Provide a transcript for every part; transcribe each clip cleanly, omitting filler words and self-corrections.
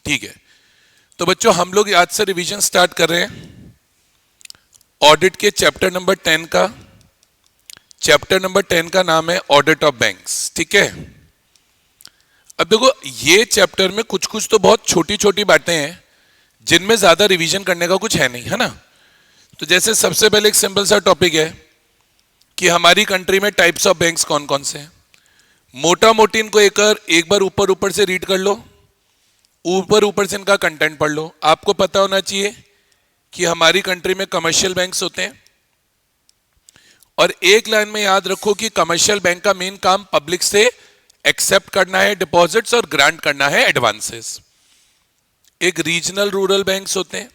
ठीक है, तो बच्चों हम लोग आज से रिवीजन स्टार्ट कर रहे हैं ऑडिट के चैप्टर नंबर 10 का। चैप्टर नंबर 10 का नाम है ऑडिट ऑफ बैंक्स। ठीक है, अब देखो ये चैप्टर में कुछ कुछ तो बहुत छोटी छोटी बातें हैं जिनमें ज्यादा रिवीजन करने का कुछ है नहीं, है ना। तो जैसे सबसे पहले एक सिंपल सा टॉपिक है कि हमारी कंट्री में टाइप्स ऑफ बैंक्स कौन कौन से हैं। मोटा मोटी इनको एक बार ऊपर ऊपर से रीड कर लो, ऊपर से इनका कंटेंट पढ़ लो। आपको पता होना चाहिए कि हमारी कंट्री में कमर्शियल बैंक्स होते हैं, और एक लाइन में याद रखो कि कमर्शियल बैंक का मेन काम पब्लिक से एक्सेप्ट करना है डिपॉजिट्स और ग्रांट करना है एडवांसेस। एक रीजनल रूरल बैंक्स होते हैं।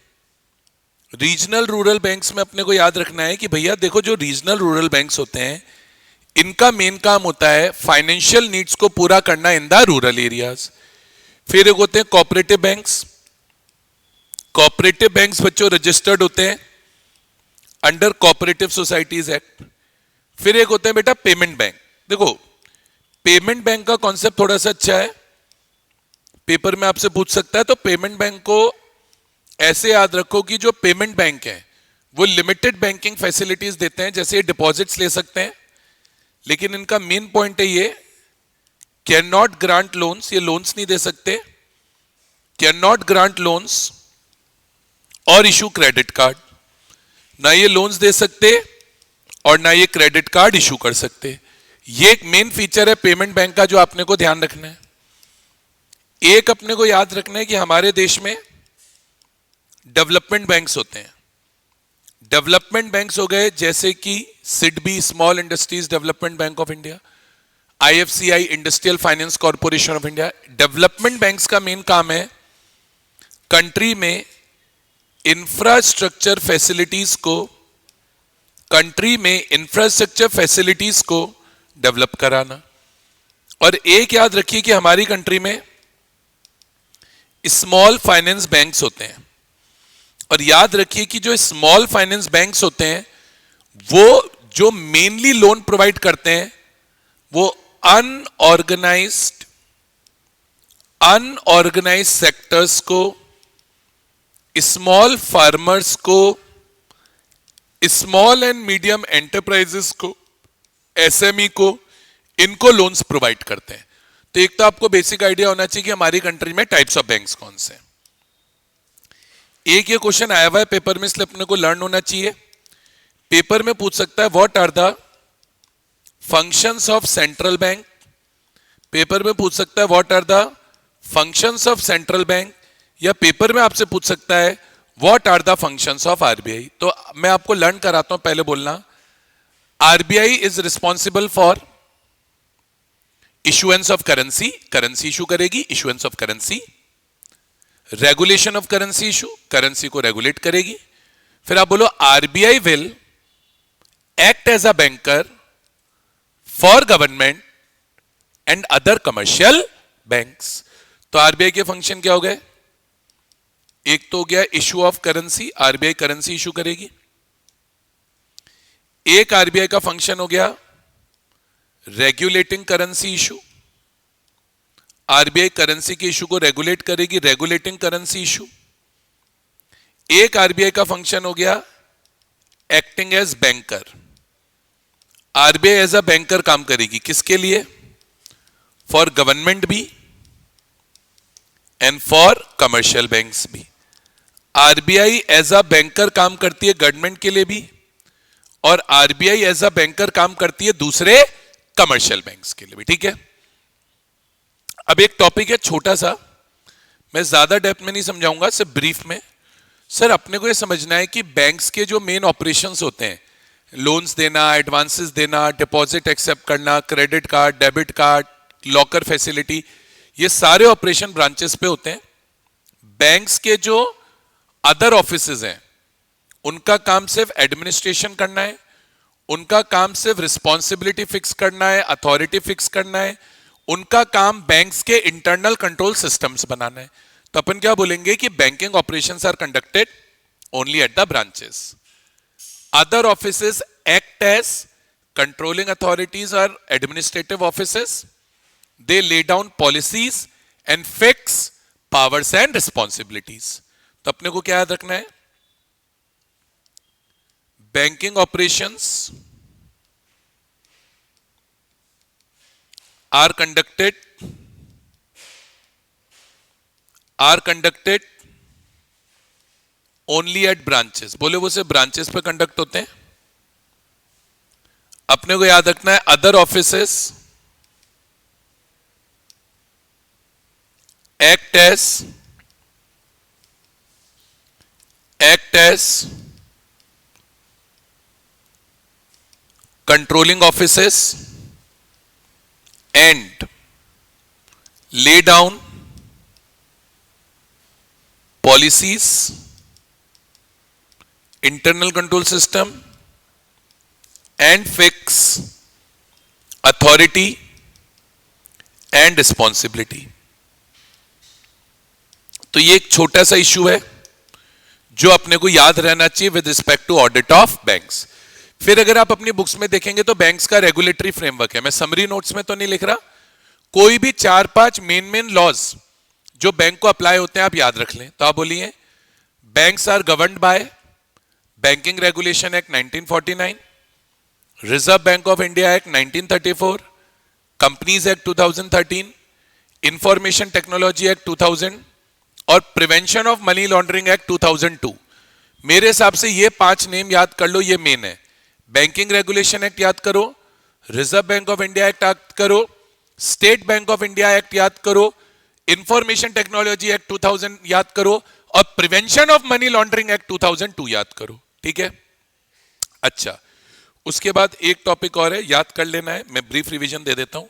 रीजनल रूरल बैंक्स में अपने को याद रखना है कि भैया देखो जो रीजनल रूरल बैंक्स होते हैं इनका मेन काम होता है फाइनेंशियल नीड्स को पूरा करना इन द रूरल एरियाज। फिर एक होते हैं कोऑपरेटिव बैंक्स। कोऑपरेटिव बैंक्स बच्चों रजिस्टर्ड होते हैं अंडर कोऑपरेटिव सोसाइटीज एक्ट। फिर एक होते हैं बेटा पेमेंट बैंक। देखो पेमेंट बैंक का कॉन्सेप्ट थोड़ा सा अच्छा है, पेपर में आपसे पूछ सकता है। तो पेमेंट बैंक को ऐसे याद रखो कि जो पेमेंट बैंक है वो लिमिटेड बैंकिंग फैसिलिटीज देते हैं, जैसे डिपॉजिट्स ले सकते हैं, लेकिन इनका मेन पॉइंट है ये कैन नॉट ग्रांट लोन्स, ये लोन्स नहीं दे सकते, कैन नॉट ग्रांट लोन्स और इशू क्रेडिट कार्ड। ना ये लोन्स दे सकते और ना ये क्रेडिट कार्ड इशू कर सकते। ये एक मेन फीचर है पेमेंट बैंक का जो आपने को ध्यान रखना है। एक अपने को याद रखना है कि हमारे देश में डेवलपमेंट बैंक्स होते हैं। डेवलपमेंट बैंक्स हो गए जैसे कि SIDBI small industries development bank of India, IFCI industrial finance corporation of India. Development banks का मेन काम है कंट्री में इंफ्रास्ट्रक्चर फैसिलिटीज को डेवलप कराना। और एक याद रखिए कि हमारी कंट्री में स्मॉल फाइनेंस बैंक्स होते हैं, और याद रखिए कि जो स्मॉल फाइनेंस बैंक्स होते हैं वो जो मेनली लोन प्रोवाइड करते हैं वो अनऑर्गेनाइज्ड सेक्टर्स को, स्मॉल फार्मर्स को, स्मॉल एंड मीडियम एंटरप्राइजेस को, एसएमई को, इनको लोन्स प्रोवाइड करते हैं। तो एक तो आपको बेसिक आइडिया होना चाहिए कि हमारी कंट्री में टाइप्स ऑफ बैंक्स कौन से हैं। एक ये क्वेश्चन आया हुआ है पेपर में, इसलिए अपने को लर्न होना चाहिए। पेपर में पूछ सकता है what are the functions of central bank. Paper में पूछ सकता है what are the functions of central bank, या पेपर में आपसे पूछ सकता है what are the functions of RBI. तो मैं आपको लर्न कराता हूं, पहले बोलना। RBI is responsible for issuance of currency, currency issue करेगी, issuance of currency. Regulation of currency issue, currency को रेगुलेट करेगी। फिर आप बोलो RBI will act as a banker for government and other commercial banks. तो आरबीआई के function क्या हो गए? एक तो हो गया issue of currency, RBI currency issue करेगी। एक आरबीआई का फंक्शन हो गया regulating currency issue, RBI currency के इशू को रेगुलेट करेगी, रेगुलेटिंग करेंसी इशू। एक आरबीआई का फंक्शन हो गया acting as banker, RBI as a banker काम करेगी, किसके लिए? फॉर गवर्नमेंट भी एंड फॉर कमर्शियल बैंक्स भी। आरबीआई एज अ बैंकर काम करती है गवर्नमेंट के लिए भी, और आरबीआई एज अ बैंकर काम करती है दूसरे कमर्शियल बैंक्स के लिए भी। ठीक है, अब एक टॉपिक है छोटा सा, मैं ज्यादा डेप्थ में नहीं समझाऊंगा, सिर्फ ब्रीफ में। सर अपने को ये समझना है कि बैंक्स के जो मेन ऑपरेशंस होते हैं, लोन्स देना, एडवांसेस देना, डिपॉजिट एक्सेप्ट करना, credit card, debit card, locker facility, ये सारे ऑपरेशन ब्रांचेस पे होते हैं। बैंक्स के जो अदर ऑफिसेज हैं उनका काम सिर्फ एडमिनिस्ट्रेशन करना है, उनका काम सिर्फ रिस्पॉन्सिबिलिटी फिक्स करना है, अथॉरिटी फिक्स करना है, उनका काम बैंक्स के इंटरनल कंट्रोल सिस्टम्स बनाना है। तो अपन क्या बोलेंगे कि banking operations are conducted only at the branches. Other offices act as controlling authorities और administrative offices. They lay down policies and fix powers and responsibilities. तो अपने को क्या याद रखना है? Banking operations are conducted only at branches. बोले वो सिर्फ ब्रांचेस पे कंडक्ट होते हैं। अपने को याद रखना है other offices act as controlling offices and lay down policies, internal control system and fix authority and responsibility। तो ये एक छोटा सा इश्यू है जो अपने को याद रहना चाहिए with respect to audit of banks. फिर अगर आप अपनी बुक्स में देखेंगे तो बैंक्स का रेगुलेटरी फ्रेमवर्क है। मैं समरी नोट्स में तो नहीं लिख रहा, कोई भी 4-5 मेन लॉज जो बैंक को अप्लाई होते हैं आप याद रख लें। तो आप बोलिए banks are governed by banking regulation act 1949, reserve bank of India act 1934, companies act 2013, information technology act 2000 और prevention of money laundering act 2002। मेरे हिसाब से ये 5 नेम याद कर लो, ये मेन है। बैंकिंग रेगुलेशन एक्ट याद करो, reserve bank of India act याद करो, state bank of India act याद करो, इंफॉर्मेशन टेक्नोलॉजी एक्ट 2000 याद करो और prevention of money laundering act 2002 याद करो। ठीक है, अच्छा उसके बाद एक टॉपिक और है, याद कर लेना है, मैं ब्रीफ रिवीजन दे देता हूं।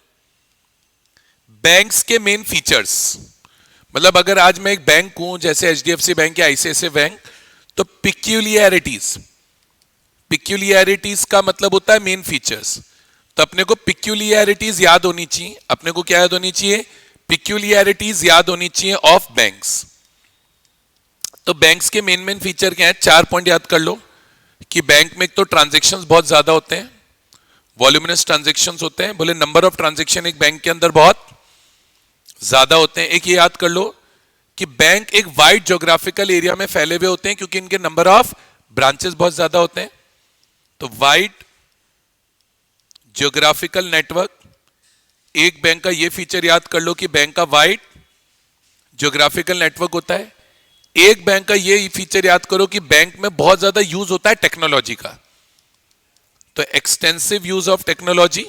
बैंक्स के मेन फीचर्स, मतलब अगर आज मैं एक बैंक हूं जैसे एचडीएफसी बैंक या आईसीआईसीआई बैंक, तो पिक्यूलियरिटीज का मतलब होता है मेन फीचर्स। तो अपने को पिक्यूलियरिटीज याद होनी चाहिए। अपने को क्या याद होनी चाहिए? पिक्यूलियरिटीज याद होनी चाहिए ऑफ बैंक्स। तो बैंक्स के मेन फीचर क्या है? 4 पॉइंट याद कर लो कि बैंक में एक तो ट्रांजेक्शन्स बहुत ज्यादा होते हैं, वॉल्यूमिनस ट्रांजेक्शन्स होते हैं। बोले नंबर ऑफ ट्रांजेक्शन एक बैंक के अंदर बहुत ज्यादा होते हैं। एक ये याद कर लो कि बैंक एक वाइड ज्योग्राफिकल एरिया में फैले हुए होते हैं क्योंकि इनके नंबर ऑफ ब्रांचेस बहुत ज्यादा होते हैं। तो वाइड ज्योग्राफिकल नेटवर्क, एक बैंक का ये फीचर याद कर लो कि बैंक का वाइड ज्योग्राफिकल नेटवर्क होता है। एक बैंक का ये फीचर याद करो कि बैंक में बहुत ज्यादा यूज होता है टेक्नोलॉजी का, तो एक्सटेंसिव यूज ऑफ टेक्नोलॉजी।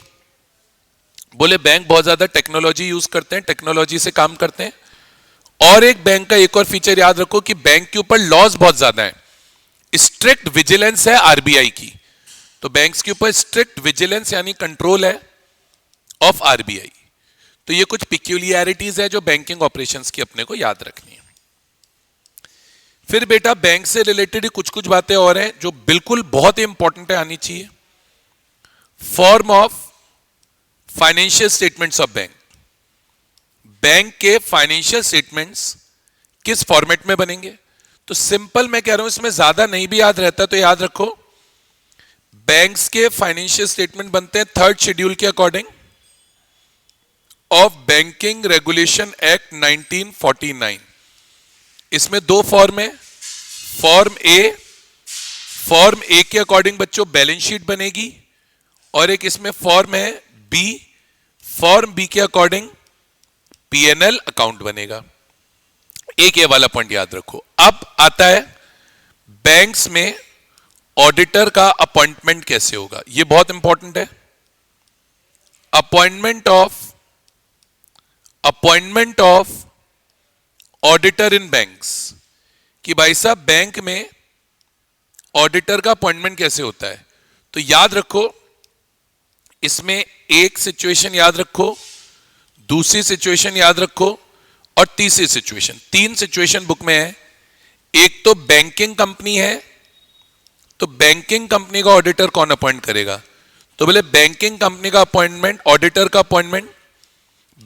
बोले बैंक बहुत ज्यादा टेक्नोलॉजी यूज करते हैं, टेक्नोलॉजी से काम करते हैं। और एक बैंक का एक और फीचर याद रखो कि बैंक के ऊपर लॉज बहुत ज्यादा है, स्ट्रिक्ट विजिलेंस है आरबीआई की। तो बैंक्स के ऊपर स्ट्रिक्ट विजिलेंस यानी कंट्रोल है ऑफ आरबीआई। तो ये कुछ पिक्यूलियरिटीज है जो बैंकिंग ऑपरेशंस की अपने को याद रखनी है। फिर बेटा बैंक से रिलेटेड कुछ बातें और हैं जो बिल्कुल बहुत ही इंपॉर्टेंट है, आनी चाहिए। Form of financial statements of bank. Bank के फाइनेंशियल स्टेटमेंट्स किस फॉर्मेट में बनेंगे? तो सिंपल मैं कह रहा हूं, इसमें ज्यादा नहीं भी याद रहता तो याद रखो, बैंक्स के फाइनेंशियल स्टेटमेंट बनते हैं 3rd शेड्यूल के according of banking regulation act 1949। इसमें 2 फॉर्म है। फॉर्म ए के अकॉर्डिंग बच्चों बैलेंस शीट बनेगी और एक इसमें फॉर्म है बी, फॉर्म बी के अकॉर्डिंग पीएनएल अकाउंट बनेगा। एक ये वाला पॉइंट याद रखो। अब आता है बैंक्स में ऑडिटर का अपॉइंटमेंट कैसे होगा, ये बहुत इंपॉर्टेंट है। Appointment of auditor in banks, कि भाई साहब बैंक में ऑडिटर का अपॉइंटमेंट कैसे होता है। तो याद रखो, इसमें एक सिचुएशन याद रखो, दूसरी सिचुएशन याद रखो और तीसरी सिचुएशन। 3 सिचुएशन बुक में है। एक तो बैंकिंग कंपनी है, तो बैंकिंग कंपनी का ऑडिटर कौन अपॉइंट करेगा? तो बोले बैंकिंग कंपनी का अपॉइंटमेंट, ऑडिटर का अपॉइंटमेंट,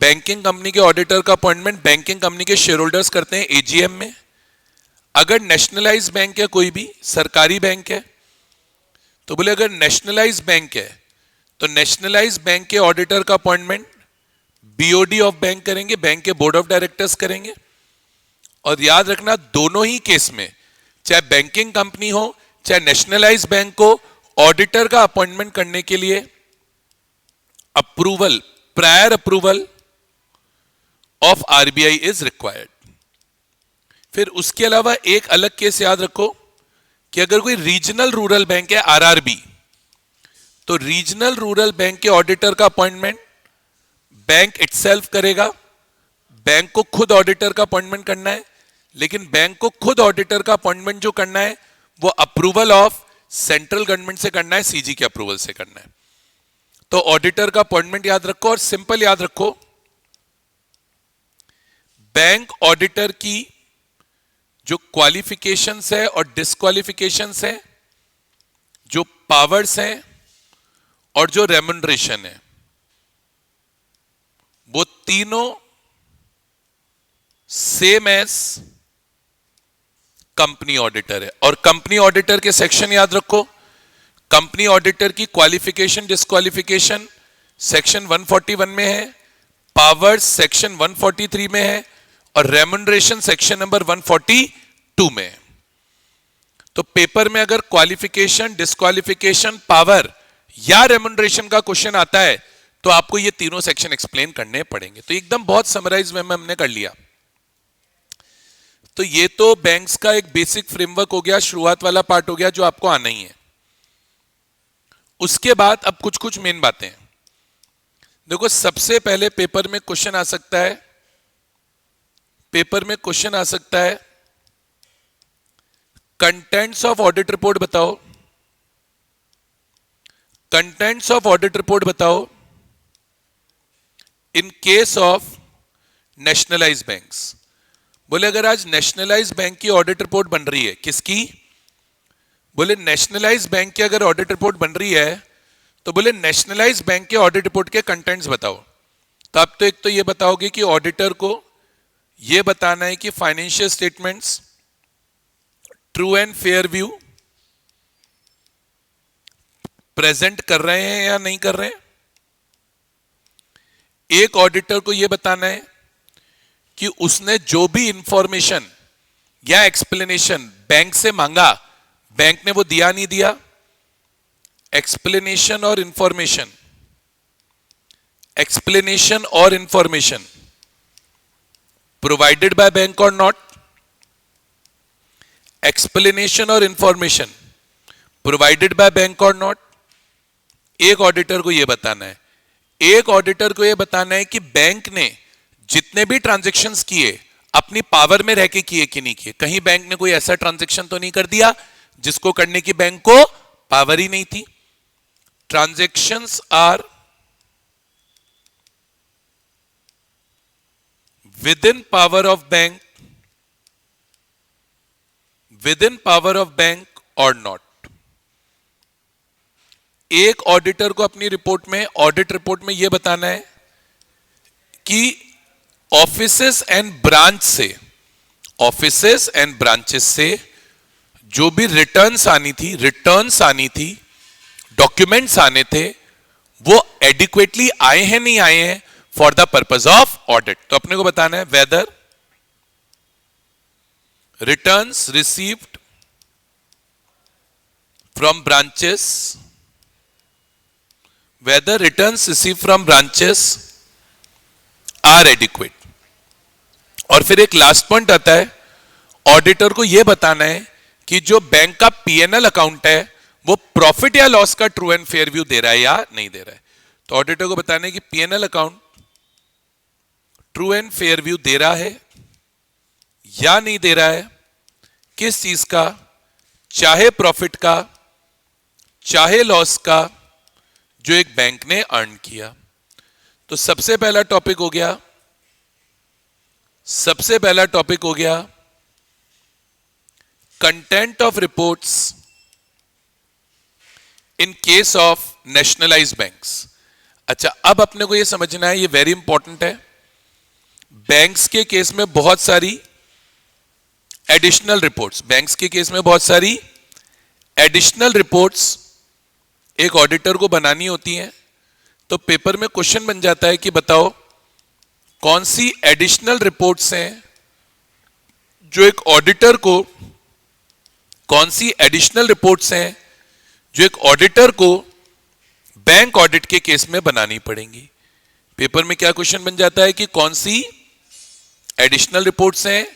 बैंकिंग कंपनी के ऑडिटर का अपॉइंटमेंट बैंकिंग कंपनी के शेयर होल्डर्स करते हैं एजीएम में। अगर नेशनलाइज बैंक है, कोई भी सरकारी बैंक है, तो बोले अगर नेशनलाइज बैंक है तो नेशनलाइज बैंक के ऑडिटर का अपॉइंटमेंट बीओडी ऑफ बैंक करेंगे, बैंक के बोर्ड ऑफ डायरेक्टर्स करेंगे। और याद रखना दोनों ही केस में, चाहे बैंकिंग कंपनी हो चाहे नेशनलाइज बैंक हो, ऑडिटर का अपॉइंटमेंट करने के लिए approval, prior approval of RBI is required. फिर उसके अलावा एक अलग केस याद रखो कि अगर कोई रीजनल रूरल बैंक है, आरआरबी, तो रीजनल रूरल बैंक के ऑडिटर का अपॉइंटमेंट बैंक इटसेल्फ करेगा। बैंक को खुद ऑडिटर का अपॉइंटमेंट करना है, लेकिन बैंक को खुद ऑडिटर का अपॉइंटमेंट जो करना है वो अप्रूवल ऑफ सेंट्रल गवर्नमेंट से करना है, सीजी के अप्रूवल से करना है। तो ऑडिटर का अपॉइंटमेंट याद रखो और सिंपल याद रखो, बैंक ऑडिटर की जो क्वालिफिकेशंस है और डिस्क्वालिफिकेशंस है, जो पावर्स हैं और जो रेम्युनरेशन है, वो तीनों सेम एज कंपनी ऑडिटर है। और कंपनी ऑडिटर के सेक्शन याद रखो, कंपनी ऑडिटर की क्वालिफिकेशन डिस्क्वालिफिकेशन सेक्शन 141 में है, पावर्स सेक्शन 143 में है और रेम्युनरेशन सेक्शन नंबर 142 में है। तो पेपर में अगर क्वालिफिकेशन, डिस्क्वालिफिकेशन, पावर या रेम्युनरेशन का क्वेश्चन आता है तो आपको ये तीनों सेक्शन एक्सप्लेन करने पड़ेंगे। तो एकदम बहुत समराइज में हमने कर लिया। तो ये तो बैंक्स का एक बेसिक फ्रेमवर्क हो गया, शुरुआत वाला पार्ट हो गया जो आपको आना ही है। उसके बाद अब कुछ कुछ मेन बातें हैं। देखो, सबसे पहले पेपर में क्वेश्चन आ सकता है, पेपर में क्वेश्चन आ सकता है कंटेंट्स ऑफ ऑडिट रिपोर्ट बताओ, कंटेंट्स ऑफ ऑडिट रिपोर्ट बताओ इन केस ऑफ नेशनलाइज बैंक्स। बोले अगर आज नेशनलाइज बैंक की ऑडिट रिपोर्ट बन रही है, किसकी? बोले नेशनलाइज बैंक की अगर ऑडिट रिपोर्ट बन रही है तो बोले नेशनलाइज बैंक के ऑडिट रिपोर्ट के कंटेंट्स बताओ। तो अब तो एक तो ये बताओगे कि ऑडिटर को ये बताना है कि financial statements true and fair view present कर रहे हैं या नहीं कर रहे हैं। एक ऑडिटर को यह बताना है कि उसने जो भी इंफॉर्मेशन या एक्सप्लेनेशन बैंक से मांगा, बैंक ने वो दिया नहीं दिया। एक्सप्लेनेशन और इंफॉर्मेशन, एक्सप्लेनेशन और इंफॉर्मेशन प्रोवाइडेड बाय बैंक और नॉट। एक्सप्लेनेशन और इंफॉर्मेशन प्रोवाइडेड बाय बैंक और नॉट। एक ऑडिटर को यह बताना है, एक ऑडिटर को यह बताना है कि बैंक ने जितने भी ट्रांजैक्शंस किए अपनी पावर में रह के किए कि नहीं किए। कहीं बैंक ने कोई ऐसा ट्रांजैक्शन तो नहीं कर दिया जिसको करने की बैंक को पावर ही नहीं थी। Transactions are within power of bank, within power of bank और नॉट। एक ऑडिटर को अपनी रिपोर्ट में, ऑडिट रिपोर्ट में यह बताना है कि ऑफिसेस एंड ब्रांच से, ऑफिसेस एंड ब्रांचेस से जो भी रिटर्न्स आनी थी, रिटर्न्स आनी थी, डॉक्यूमेंट्स आने थे, वो एडिक्वेटली आए हैं नहीं आए हैं for the purpose of audit. तो अपने को बताना है whether returns received from branches, whether returns received from branches are adequate। और फिर एक लास्ट पॉइंट आता है, ऑडिटर को यह बताना है कि जो बैंक का पीएनएल अकाउंट है वो प्रॉफिट या लॉस का ट्रू एंड फेयर व्यू दे रहा है या नहीं दे रहा है। तो ऑडिटर को बताना है कि PNL account true and fair view दे रहा है या नहीं दे रहा है, किस चीज का, चाहे प्रॉफिट का चाहे लॉस का, जो एक बैंक ने अर्न किया। तो सबसे पहला टॉपिक हो गया, सबसे पहला टॉपिक हो गया content of reports in case of nationalised banks. अच्छा, अब अपने को यह समझना है, यह वेरी इंपॉर्टेंट है, बैंक्स के केस में बहुत सारी एडिशनल रिपोर्ट्स, बैंक्स के केस में बहुत सारी एडिशनल रिपोर्ट्स एक ऑडिटर को बनानी होती हैं। तो पेपर में क्वेश्चन बन जाता है कि बताओ कौन सी एडिशनल रिपोर्ट्स हैं जो एक ऑडिटर को कौन सी एडिशनल रिपोर्ट्स हैं जो एक ऑडिटर को बैंक ऑडिट के केस में बनानी पड़ेंगी। पेपर में क्या क्वेश्चन बन जाता है कि कौन सी एडिशनल रिपोर्ट्स हैं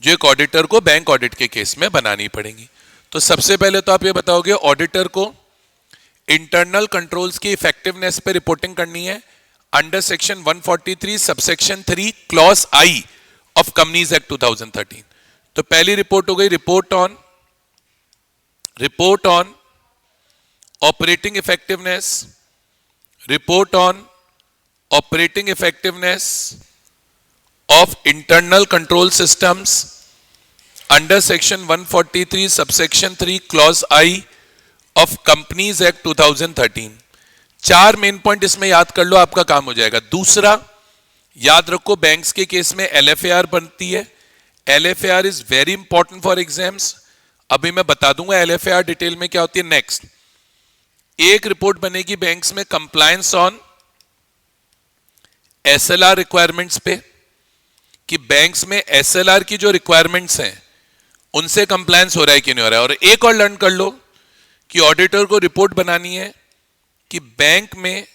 जो एक ऑडिटर को बैंक ऑडिट के केस में बनानी पड़ेंगी। तो सबसे पहले तो आप ये बताओगे ऑडिटर को इंटरनल कंट्रोल्स की इफेक्टिवनेस पे रिपोर्टिंग करनी है under section 143 subsection 3 clause I of companies act 2013। तो पहली रिपोर्ट हो गई report on operating effectiveness, report on operating effectiveness of internal control systems under section 143 subsection 3 clause I of companies act 2013। चार main point इसमें याद कर लो, आपका काम हो जाएगा। दूसरा याद रखो बैंक्स के केस में एलएफएआर बनती है। LFAR is very important for exams. अभी मैं बता दूंगा एलएफएआर डिटेल में क्या होती है। नेक्स्ट एक रिपोर्ट बनेगी बैंक्स में कंप्लायंस ऑन एसएलआर रिक्वायरमेंट्स पे कि बैंक्स में एसएलआर की जो रिक्वायरमेंट्स हैं उनसे कंप्लायंस हो रहा है कि नहीं हो रहा है। और एक और लर्न कर लो कि ऑडिटर को रिपोर्ट बनानी है कि बैंक में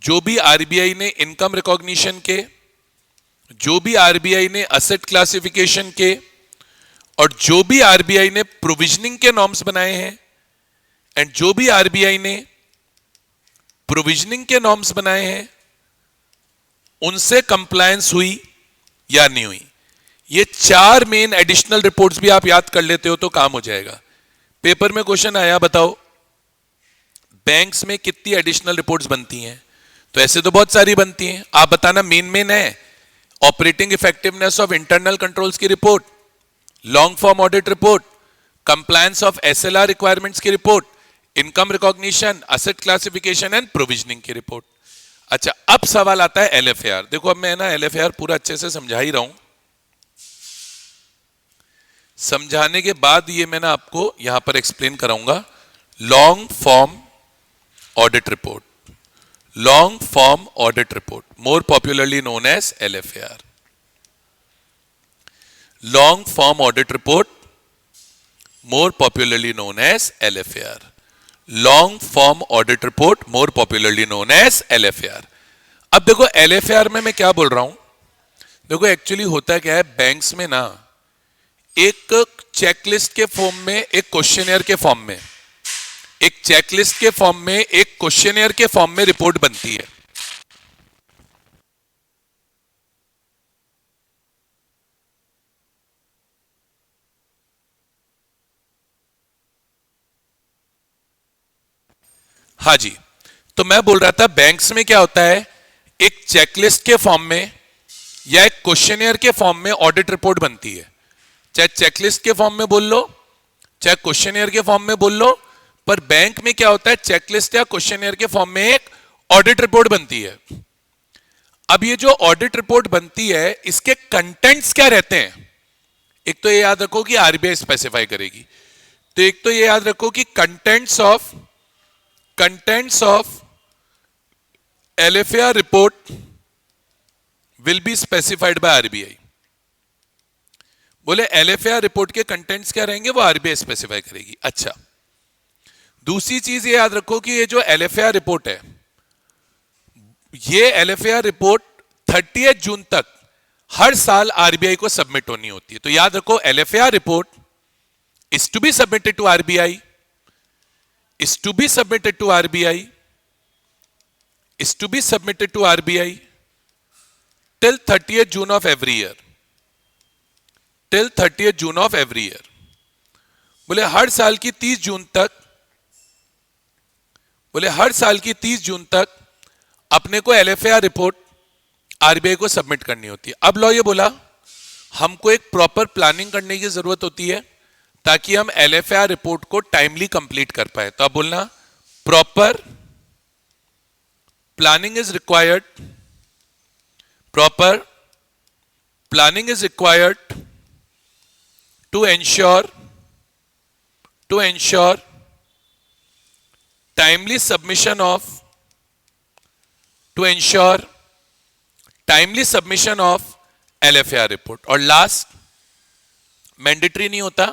जो भी आरबीआई ने इनकम रिकॉग्निशन के, जो भी आरबीआई ने असेट क्लासिफिकेशन के और जो भी आरबीआई ने प्रोविजनिंग के नॉर्म्स बनाए हैं एंड जो भी आरबीआई ने प्रोविजनिंग के नॉर्म्स बनाए हैं उनसे कंप्लायंस हुई या नहीं हुई। ये चार मेन एडिशनल रिपोर्ट्स भी आप याद कर लेते हो तो काम हो जाएगा। पेपर में क्वेश्चन आया बताओ बैंक्स में कितनी एडिशनल रिपोर्ट्स बनती हैं, तो ऐसे तो बहुत सारी बनती हैं। आप बताना मेन है operating effectiveness of internal controls की report, long form audit report, compliance of SLR requirements की report, income recognition, asset classification and provisioning की रिपोर्ट। अच्छा अब सवाल आता है एलएफएआर। देखो अब मैं ना एलएफएआर पूरा अच्छे से समझा ही रहा हूं। समझाने के बाद ये मैं ना आपको यहां पर एक्सप्लेन कराऊंगा। Long form audit report, long form audit report more popularly known as LFAR. Long form audit report more popularly known as LFAR. Long form audit report more popularly known as LFAR. अब देखो एलएफएआर में मैं क्या बोल रहा हूं। देखो actually होता क्या है बैंक्स में ना एक चेकलिस्ट के फॉर्म में, एक क्वेश्चनियर के फॉर्म में, एक चेकलिस्ट के फॉर्म में, एक क्वेश्चनियर के फॉर्म में रिपोर्ट बनती है। हाँ जी, तो मैं बोल रहा था बैंक्स में क्या होता है एक चेकलिस्ट के फॉर्म में या एक क्वेश्चनियर के फॉर्म में ऑडिट रिपोर्ट बनती है। चाहे चेकलिस्ट के फॉर्म में बोल लो चाहे क्वेश्चनियर के फॉर्म में बोल लो, पर बैंक में क्या होता है चेकलिस्ट या क्वेश्चनियर के फॉर्म में एक ऑडिट रिपोर्ट बनती है। अब ये जो ऑडिट रिपोर्ट बनती है इसके कंटेंट्स क्या रहते हैं। एक तो ये याद रखो कि आरबीआई स्पेसिफाई करेगी, तो एक तो ये याद रखो कि contents of LFAR report will be specified by RBI। बोले LFAR रिपोर्ट के कंटेंट्स क्या रहेंगे वो आरबीआई स्पेसिफाई करेगी। अच्छा दूसरी चीज ये याद रखो कि ये जो LFAR रिपोर्ट है ये LFAR रिपोर्ट 30 जून तक हर साल आरबीआई को सबमिट होनी होती है। तो याद रखो LFAR report is to be submitted to RBI, is to be submitted to RBI, is to be submitted to RBI till 30th June of every year, till 30th June of every year। बोले हर साल की 30 जून तक, बोले हर साल की 30 जून तक अपने को LFAR रिपोर्ट आरबीआई को सबमिट करनी होती है। अब लो ये बोला हमको एक प्रॉपर प्लानिंग करने की जरूरत होती है ताकि हम LFAR रिपोर्ट को टाइमली कंप्लीट कर पाए। तो अब बोलना proper planning is required, proper planning is required to ensure timely submission of, to ensure timely submission of LFAR report. और लास्ट मैंडेटरी नहीं होता।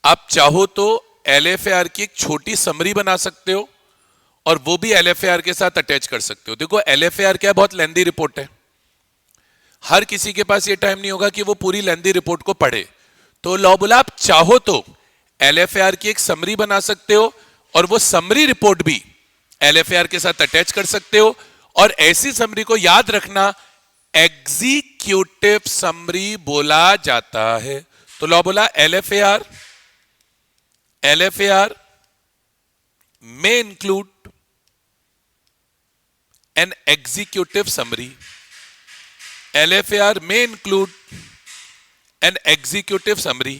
आप चाहो तो LFAR की एक छोटी समरी बना सकते हो और वो भी LFAR के साथ अटैच कर सकते हो। देखो LFAR क्या है, बहुत लेंदी रिपोर्ट है, हर किसी के पास ये टाइम नहीं होगा कि वो पूरी लेंदी रिपोर्ट को पढ़े। तो लॉ बोला आप चाहो तो LFAR की एक समरी बना सकते हो और वो समरी रिपोर्ट भी LFAR के साथ अटैच कर सकते हो, और ऐसी समरी को याद रखना एग्जीक्यूटिव समरी बोला जाता है। तो लॉ बोला LFAR may include an executive summary. LFAR may include an executive summary.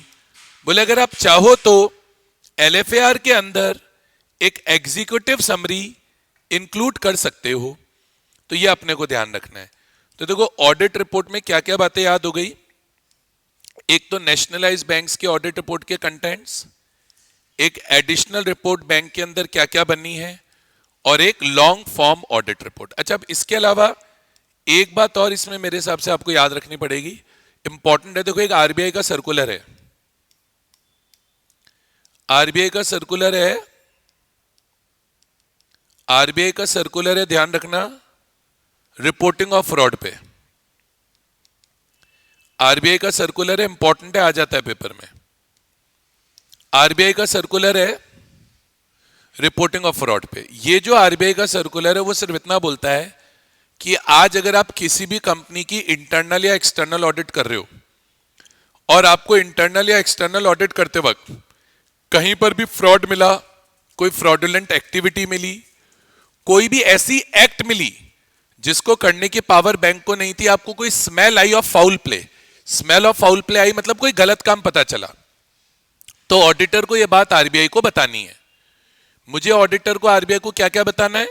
बोले अगर आप चाहो तो LFAR के अंदर एक एग्जीक्यूटिव समरी इंक्लूड कर सकते हो। तो ये अपने को ध्यान रखना है। तो देखो ऑडिट रिपोर्ट में क्या क्या बातें याद हो गई। एक तो नेशनलाइज्ड बैंक्स के ऑडिट रिपोर्ट के कंटेंट्स, एक एडिशनल रिपोर्ट बैंक के अंदर क्या क्या बनी है, और एक लॉन्ग फॉर्म ऑडिट रिपोर्ट। अच्छा, अब इसके अलावा एक बात और इसमें मेरे हिसाब से आपको याद रखनी पड़ेगी, इंपॉर्टेंट है। देखो एक RBI का सर्कुलर है, RBI का सर्कुलर है, RBI का सर्कुलर है, ध्यान रखना, रिपोर्टिंग ऑफ फ्रॉड पे। RBI का सर्कुलर है, इंपॉर्टेंट है, आ जाता है पेपर में। RBI का सर्कुलर है रिपोर्टिंग ऑफ फ्रॉड पे। ये जो RBI का सर्कुलर है वो सिर्फ इतना बोलता है कि आज अगर आप किसी भी कंपनी की इंटरनल या एक्सटर्नल ऑडिट कर रहे हो और आपको इंटरनल या एक्सटर्नल ऑडिट करते वक्त कहीं पर भी फ्रॉड मिला, कोई फ्रॉडुलेंट एक्टिविटी मिली, कोई भी ऐसी एक्ट मिली जिसको करने की पावर बैंक को नहीं थी, आपको कोई smell I of foul play, smell of foul play I मतलब कोई गलत काम पता चला, तो ऑडिटर को यह बात RBI को बतानी है। मुझे ऑडिटर को RBI को क्या क्या बताना है,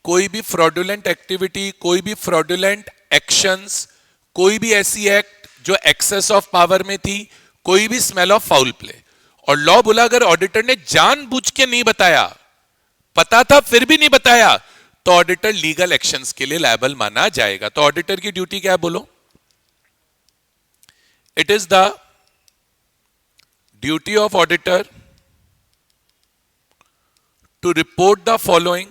कोई भी फ्रॉडुलेंट एक्टिविटी, कोई भी फ्रॉडुलेंट एक्शंस, कोई भी ऐसी एक्ट जो एक्सेस ऑफ पावर में थी, कोई भी स्मेल ऑफ फाउल प्ले। और लॉ बोला अगर ऑडिटर ने जानबूझ के नहीं बताया, पता था फिर भी नहीं बताया, तो ऑडिटर लीगल एक्शंस के लिए लायबल माना जाएगा। तो ऑडिटर की ड्यूटी क्या है बोलो, it is the duty of auditor to report the following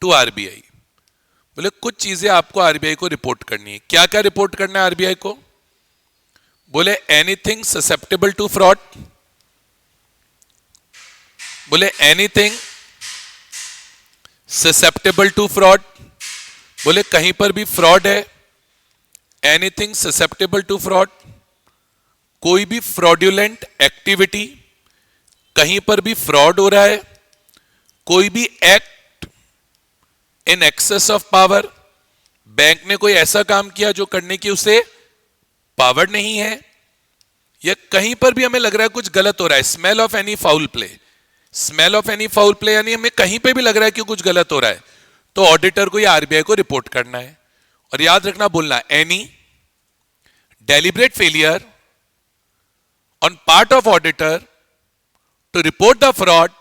to RBI। बोले कुछ चीजें आपको RBI को रिपोर्ट करनी है। क्या क्या रिपोर्ट करना है RBI को? बोले एनीथिंग ससेप्टेबल टू फ्रॉड, बोले एनीथिंग ससेप्टेबल टू फ्रॉड, बोले कहीं पर भी फ्रॉड है, एनीथिंग ससेप्टेबल टू फ्रॉड, कोई भी फ्रॉड्यूलेंट एक्टिविटी, कहीं पर भी फ्रॉड हो रहा है, कोई भी act in excess of power, bank ने कोई ऐसा काम किया जो करने की उसे पावर नहीं है, या कहीं पर भी हमें लग रहा है कुछ गलत हो रहा है, smell of any foul play, smell of any foul play यानी हमें कहीं पे भी लग रहा है कि कुछ गलत हो रहा है, तो ऑडिटर को या RBI को रिपोर्ट करना है। और याद रखना बोलना, any deliberate failure on part of auditor to report the fraud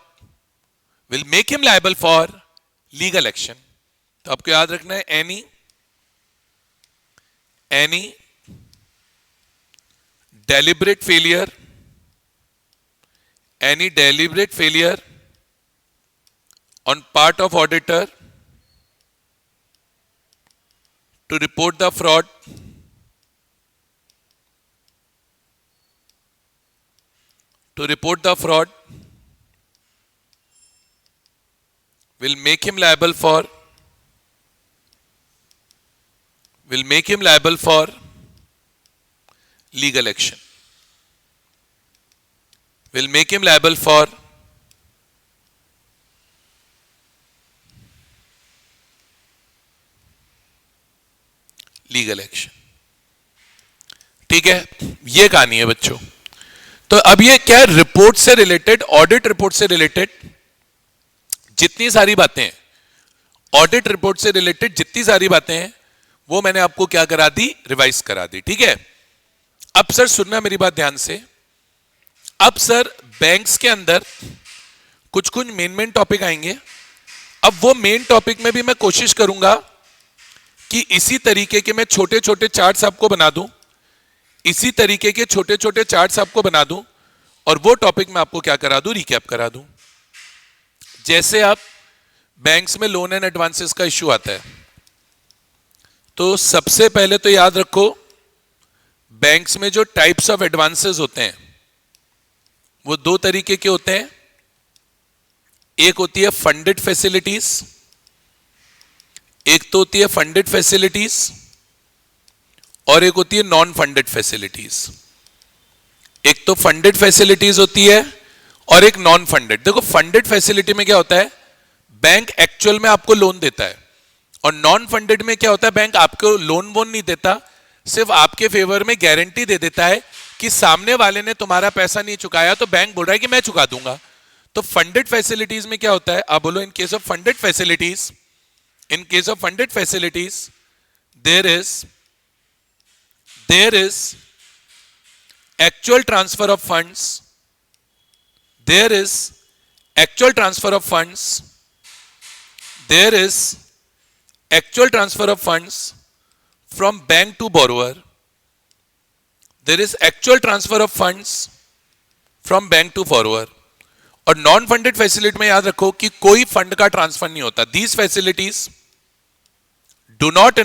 will make him liable for legal action। तो आपको याद रखना है any deliberate failure on part of auditor to report the fraud will make him liable for legal action, will make him liable for legal action। ठीक है, ये कहानी है बच्चों। तो अब ये क्या है, रिपोर्ट से रिलेटेड, ऑडिट रिपोर्ट से रिलेटेड जितनी सारी बातें हैं, ऑडिट रिपोर्ट से रिलेटेड जितनी सारी बातें हैं वो मैंने आपको क्या करा दी, रिवाइज करा दी। ठीक है, अब सर सुनना मेरी बात ध्यान से। अब सर बैंक्स के अंदर कुछ मेन टॉपिक आएंगे। अब वो मेन टॉपिक में भी मैं कोशिश करूंगा कि इसी तरीके के मैं छोटे छोटे चार्ट्स आपको बना दूं, इसी तरीके के छोटे छोटे चार्ट्स आपको बना दूं और वो टॉपिक मैं आपको क्या करा दूं, रिकैप करा दूं। जैसे आप बैंक्स में लोन एंड एडवांसेस का इश्यू आता है, तो सबसे पहले तो याद रखो बैंक्स में जो टाइप्स ऑफ एडवांसेस होते हैं वो दो तरीके के होते हैं। एक होती है फंडेड फैसिलिटीज, एक तो होती है फंडेड फैसिलिटीज और एक होती है नॉन फंडेड फैसिलिटीज। एक तो फंडेड फैसिलिटीज होती है और एक नॉन फंडेड। देखो फंडेड फैसिलिटी में क्या होता है, बैंक एक्चुअल में आपको लोन देता है, और नॉन फंडेड में क्या होता है, बैंक आपको लोन वोन नहीं देता, सिर्फ आपके फेवर में गारंटी दे देता है कि सामने वाले ने तुम्हारा पैसा नहीं चुकाया तो बैंक बोल रहा है कि मैं चुका दूंगा। तो फंडेड फैसिलिटीज में क्या होता है, आप बोलो in case of funded facilities, in case of funded facilities there is actual transfer of funds, there is actual transfer of funds, there is actual transfer of funds from bank to borrower, there is actual transfer of funds from bank to borrower। और non funded facility में याद रखो कि कोई fund का transfer नहीं होता। These facilities do not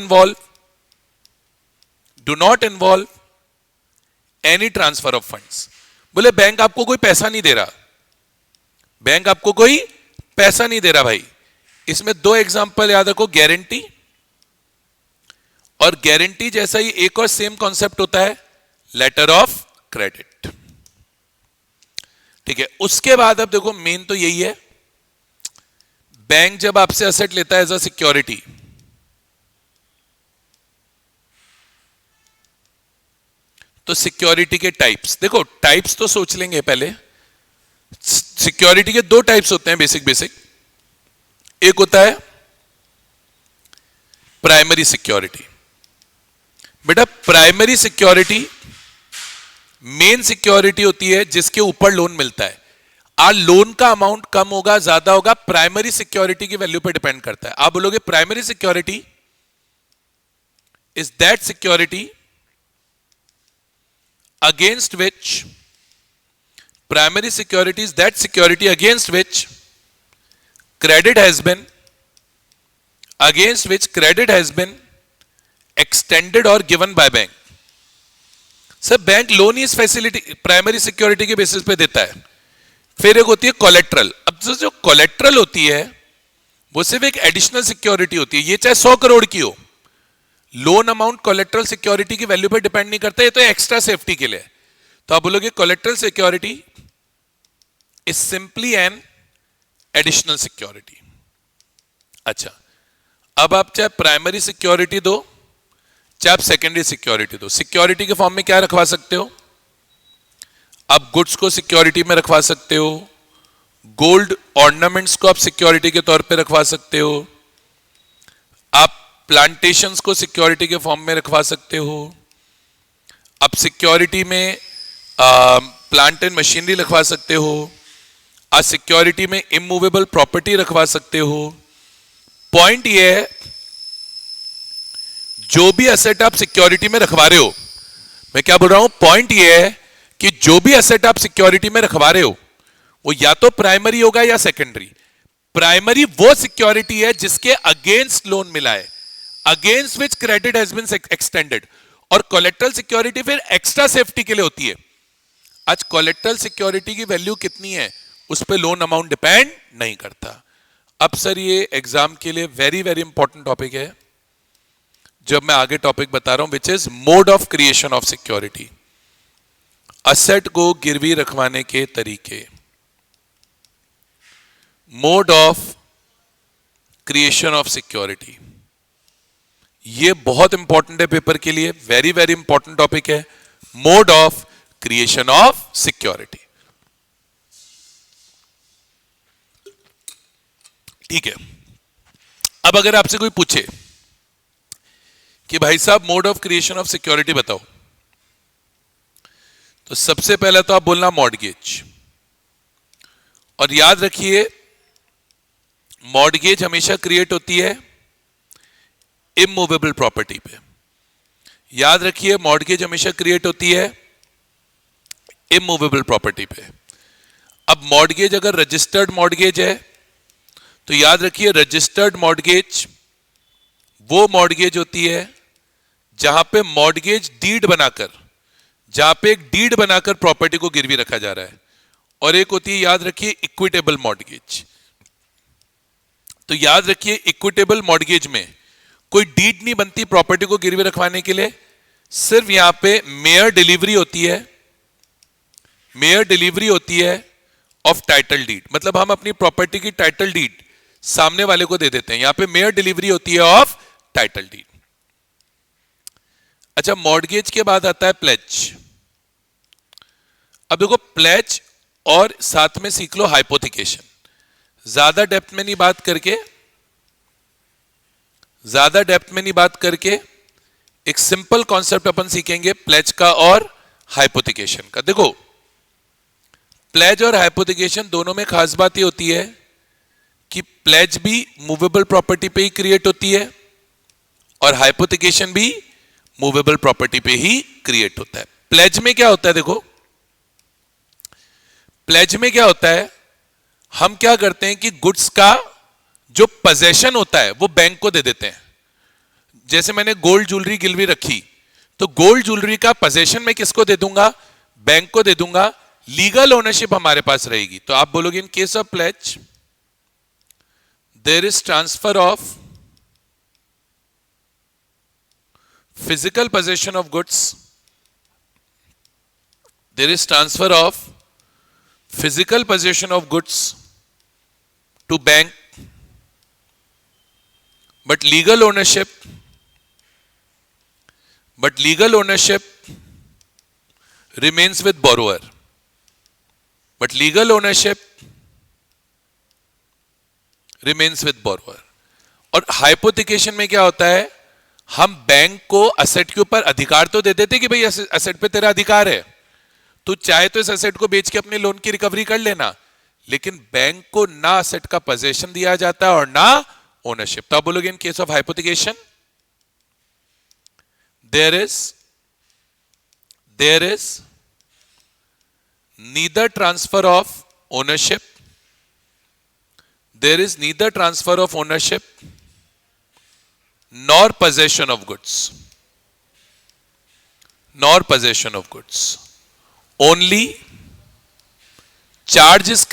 involve any transfer of funds. बोले बैंक आपको कोई पैसा नहीं दे रहा, बैंक आपको कोई पैसा नहीं दे रहा भाई। इसमें दो एग्जांपल याद रखो, गारंटी और गारंटी जैसा ही एक और सेम कॉन्सेप्ट होता है लेटर ऑफ क्रेडिट। ठीक है, उसके बाद अब देखो मेन तो यही है, बैंक जब आपसे असेट लेता है एज अ सिक्योरिटी, तो सिक्योरिटी के टाइप्स देखो, टाइप्स तो सोच लेंगे पहले। सिक्योरिटी के दो टाइप्स होते हैं बेसिक। एक होता है प्राइमरी सिक्योरिटी। बेटा प्राइमरी सिक्योरिटी मेन सिक्योरिटी होती है जिसके ऊपर लोन मिलता है। आज लोन का अमाउंट कम होगा ज्यादा होगा, प्राइमरी सिक्योरिटी की वैल्यू पर डिपेंड करता है। आप बोलोगे primary security is that security against which, primary security is that security against which credit has been extended or given by bank। Sir bank loan ही इस फैसिलिटी प्राइमरी सिक्योरिटी के basis पे देता है। फिर एक होती है कोलेट्रल। अब जो कोलेट्रल होती है वो सिर्फ एक एडिशनल सिक्योरिटी होती है, ये चाहे 100 करोड़ की हो। लोन अमाउंट कोलेट्रल सिक्योरिटी की वैल्यू पर डिपेंड नहीं करता, ये तो एक्स्ट्रा सेफ्टी के लिए। तो आप बोलोगे collateral security is simply an additional security. अच्छा, अब आप चाहे प्राइमरी सिक्योरिटी दो चाहे आप सेकेंडरी सिक्योरिटी दो, सिक्योरिटी के फॉर्म में क्या रखवा सकते हो, आप गुड्स को सिक्योरिटी में रखवा सकते हो, गोल्ड ऑर्नामेंट्स को आप सिक्योरिटी के तौर पे रखवा सकते हो, आप प्लांटेशंस को सिक्योरिटी के फॉर्म में रखवा सकते हो, आप सिक्योरिटी में प्लांट एंड मशीनरी रखवा सकते हो, आप सिक्योरिटी में इमूवेबल प्रॉपर्टी रखवा सकते हो। पॉइंट ये है जो भी एसेट आप सिक्योरिटी में रखवा रहे हो, मैं क्या बोल रहा हूं, पॉइंट ये है कि जो भी एसेट आप सिक्योरिटी में रखवा रहे हो वो या तो प्राइमरी होगा या सेकेंडरी। प्राइमरी वो सिक्योरिटी है जिसके अगेंस्ट लोन मिला है, against which credit has been extended, और कोलेट्रल सिक्योरिटी फिर एक्स्ट्रा सेफ्टी के लिए होती है। आज कोलेट्रल सिक्योरिटी की वैल्यू कितनी है उस पर लोन अमाउंट डिपेंड नहीं करता। अब सर ये एग्जाम के लिए वेरी वेरी इंपॉर्टेंट टॉपिक है जब मैं आगे टॉपिक बता रहा हूं, which is mode of creation of security. Asset को गिरवी रखवाने के तरीके, mode of creation of security, ये बहुत इंपॉर्टेंट है पेपर के लिए, वेरी वेरी इंपॉर्टेंट टॉपिक है, mode of creation of security. ठीक है, अब अगर आपसे कोई पूछे कि भाई साहब mode of creation of security बताओ, तो सबसे पहले तो आप बोलना मॉर्टगेज। और याद रखिए मॉर्टगेज हमेशा क्रिएट होती है इमूवेबल प्रॉपर्टी पे। याद रखिए मॉर्गेज हमेशा क्रिएट होती है इमूवेबल प्रॉपर्टी पे। अब मॉर्गेज अगर रजिस्टर्ड मॉर्गेज है तो याद रखिए रजिस्टर्ड मॉर्गेज वो मॉर्गेज होती है जहां पे मॉर्गेज डीड बनाकर, जहां पे एक डीड बनाकर प्रॉपर्टी को गिरवी रखा जा रहा है, और एक होती है याद रखिए इक्विटेबल मॉर्गेज। तो याद रखिए इक्विटेबल मॉर्गेज में कोई डीड नहीं बनती प्रॉपर्टी को गिरवी रखवाने के लिए, सिर्फ यहां पे मेयर डिलीवरी होती है, मेयर डिलीवरी होती है ऑफ टाइटल डीड। मतलब हम अपनी प्रॉपर्टी की टाइटल डीड सामने वाले को दे देते हैं, यहां पे मेयर डिलीवरी होती है ऑफ टाइटल डीड। अच्छा, मॉर्गेज के बाद आता है प्लेज। अब देखो प्लेज और साथ में सीख लो हाइपोथिकेशन। ज्यादा डेप्थ में नहीं बात करके एक सिंपल कॉन्सेप्ट अपन सीखेंगे प्लेज का और हाइपोथिकेशन का। देखो प्लेज और हाइपोथिकेशन दोनों में खास बात ये होती है कि प्लेज भी मूवेबल प्रॉपर्टी पे ही क्रिएट होती है और हाइपोथिकेशन भी मूवेबल प्रॉपर्टी पे ही क्रिएट होता है। प्लेज में क्या होता है, देखो प्लेज में क्या होता है, हम क्या करते हैं कि गुड्स का जो पोजेशन होता है वो बैंक को दे देते हैं। जैसे मैंने गोल्ड ज्वेलरी गिरवी रखी तो गोल्ड ज्वेलरी का पोजेशन मैं किसको दे दूंगा, बैंक को दे दूंगा, लीगल ओनरशिप हमारे पास रहेगी। तो आप बोलोगे in case of pledge there is transfer of physical possession of goods, there is transfer of physical possession of goods to bank, but legal ownership remains with borrower, but legal ownership remains with borrower। और hypothecation में क्या होता है, हम bank को asset के ऊपर अधिकार तो दे देते कि भाई असेट पे तेरा अधिकार है, तू चाहे तो इस असेट को बेच के अपने लोन की रिकवरी कर लेना, लेकिन बैंक को ना असेट का पोजेशन दिया जाता है और ना ओनरशिप। तो आप बोलोगे in case of hypothecation there is neither transfer of ownership, there is neither transfer of ownership nor possession of goods, only charge is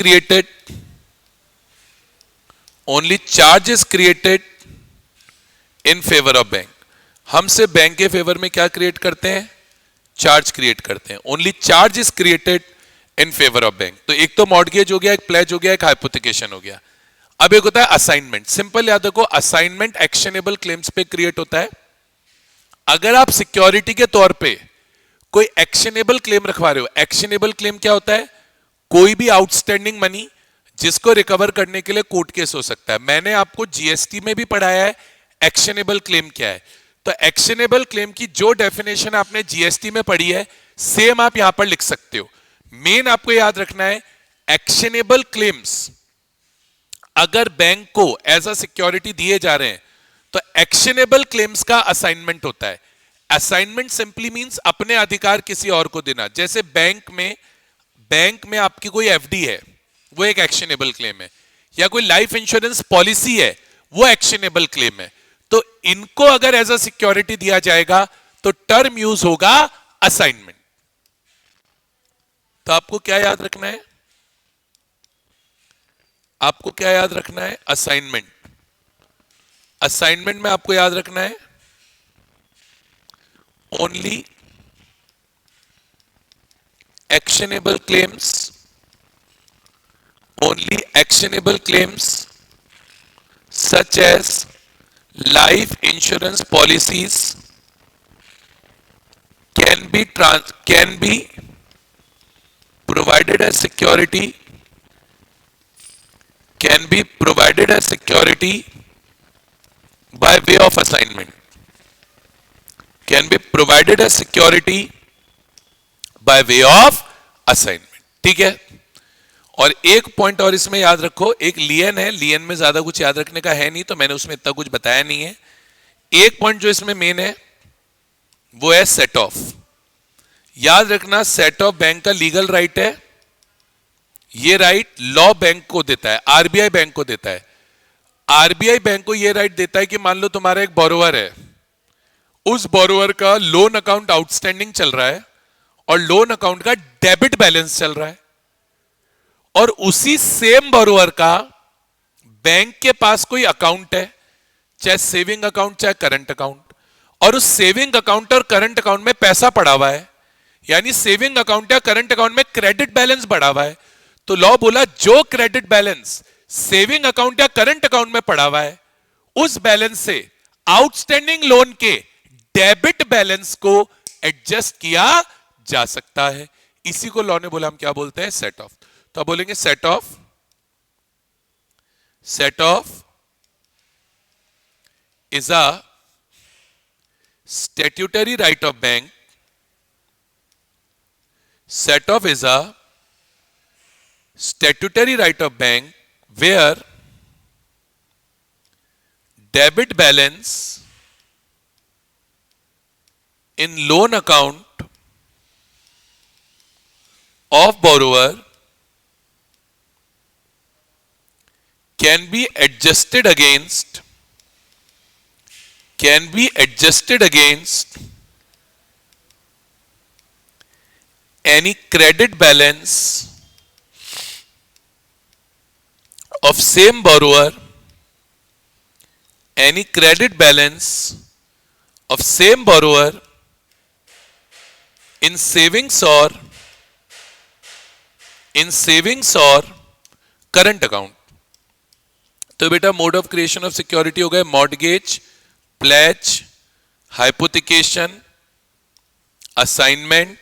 created in favor of bank। हम से बैंक के फेवर में क्या create करते हैं, charge create करते हैं। Only charge is created in favour of bank. तो एक तो मॉर्गेज हो गया, एक प्लेज हो गया, एक हाइपोथिकेशन हो गया। अब एक होता है असाइनमेंट। सिंपल याद रखो, असाइनमेंट एक्शनेबल क्लेम्स पे क्रिएट होता है। अगर आप सिक्योरिटी के तौर पे कोई एक्शनेबल क्लेम रखवा रहे हो, एक्शनेबल क्लेम क्या होता है, कोई भी आउटस्टैंडिंग मनी जिसको रिकवर करने के लिए कोर्ट केस हो सकता है। मैंने आपको जीएसटी में भी पढ़ाया है एक्शनेबल क्लेम क्या है। तो एक्शनेबल क्लेम की जो डेफिनेशन आपने जीएसटी में पढ़ी है सेम आप यहां पर लिख सकते हो। मेन आपको याद रखना है, एक्शनेबल क्लेम्स अगर बैंक को एज अ सिक्योरिटी दिए जा रहे हैं तो एक्शनेबल क्लेम्स का असाइनमेंट होता है। असाइनमेंट सिंपली मींस अपने अधिकार किसी और को देना। जैसे बैंक में आपकी कोई एफडी है, वो एक एक्शनेबल क्लेम है, या कोई लाइफ इंश्योरेंस पॉलिसी है, वो एक्शनेबल क्लेम है। तो इनको अगर एज अ सिक्योरिटी दिया जाएगा तो टर्म यूज होगा असाइनमेंट। तो आपको क्या याद रखना है, असाइनमेंट। असाइनमेंट में आपको याद रखना है only actionable claims such as life insurance policies can be provided as security by way of assignment, by way of assignment. ठीक है। और एक पॉइंट और इसमें याद रखो, एक लियन है, लियन में ज्यादा कुछ याद रखने का है नहीं, तो मैंने उसमें इतना कुछ बताया नहीं है। एक पॉइंट जो इसमें मेन है वो है सेट ऑफ। याद रखना सेट ऑफ बैंक का लीगल राइट है, ये राइट लॉ बैंक को देता है, आरबीआई बैंक को देता है। आरबीआई बैंक को यह राइट देता है कि मान लो तुम्हारा एक बोरोवर है, उस बोरोवर का लोन अकाउंट आउटस्टैंडिंग चल रहा है और लोन अकाउंट का डेबिट बैलेंस चल रहा है, और उसी सेम बोरोवर का बैंक के पास कोई अकाउंट है, चाहे सेविंग अकाउंट चाहे करंट अकाउंट, और उस सेविंग अकाउंट और करंट अकाउंट में पैसा पड़ा हुआ है, यानी सेविंग अकाउंट या करंट अकाउंट में क्रेडिट बैलेंस बढ़ा हुआ है। तो लॉ बोला जो क्रेडिट बैलेंस सेविंग अकाउंट या करंट अकाउंट में पड़ा हुआ है, उस बैलेंस से आउटस्टैंडिंग लोन के डेबिट बैलेंस को एडजस्ट किया जा सकता है। इसी को लॉ ने बोला हम क्या बोलते हैं, सेट ऑफ। तो आप बोलेंगे set of is a statutory right of bank. Set off is a statutory right of bank where debit balance in loan account of borrower can be adjusted against any credit balance of same borrower, any credit balance of same borrower in savings or current account। तो बेटा mode of creation of security हो गए mortgage, pledge, hypothecation, assignment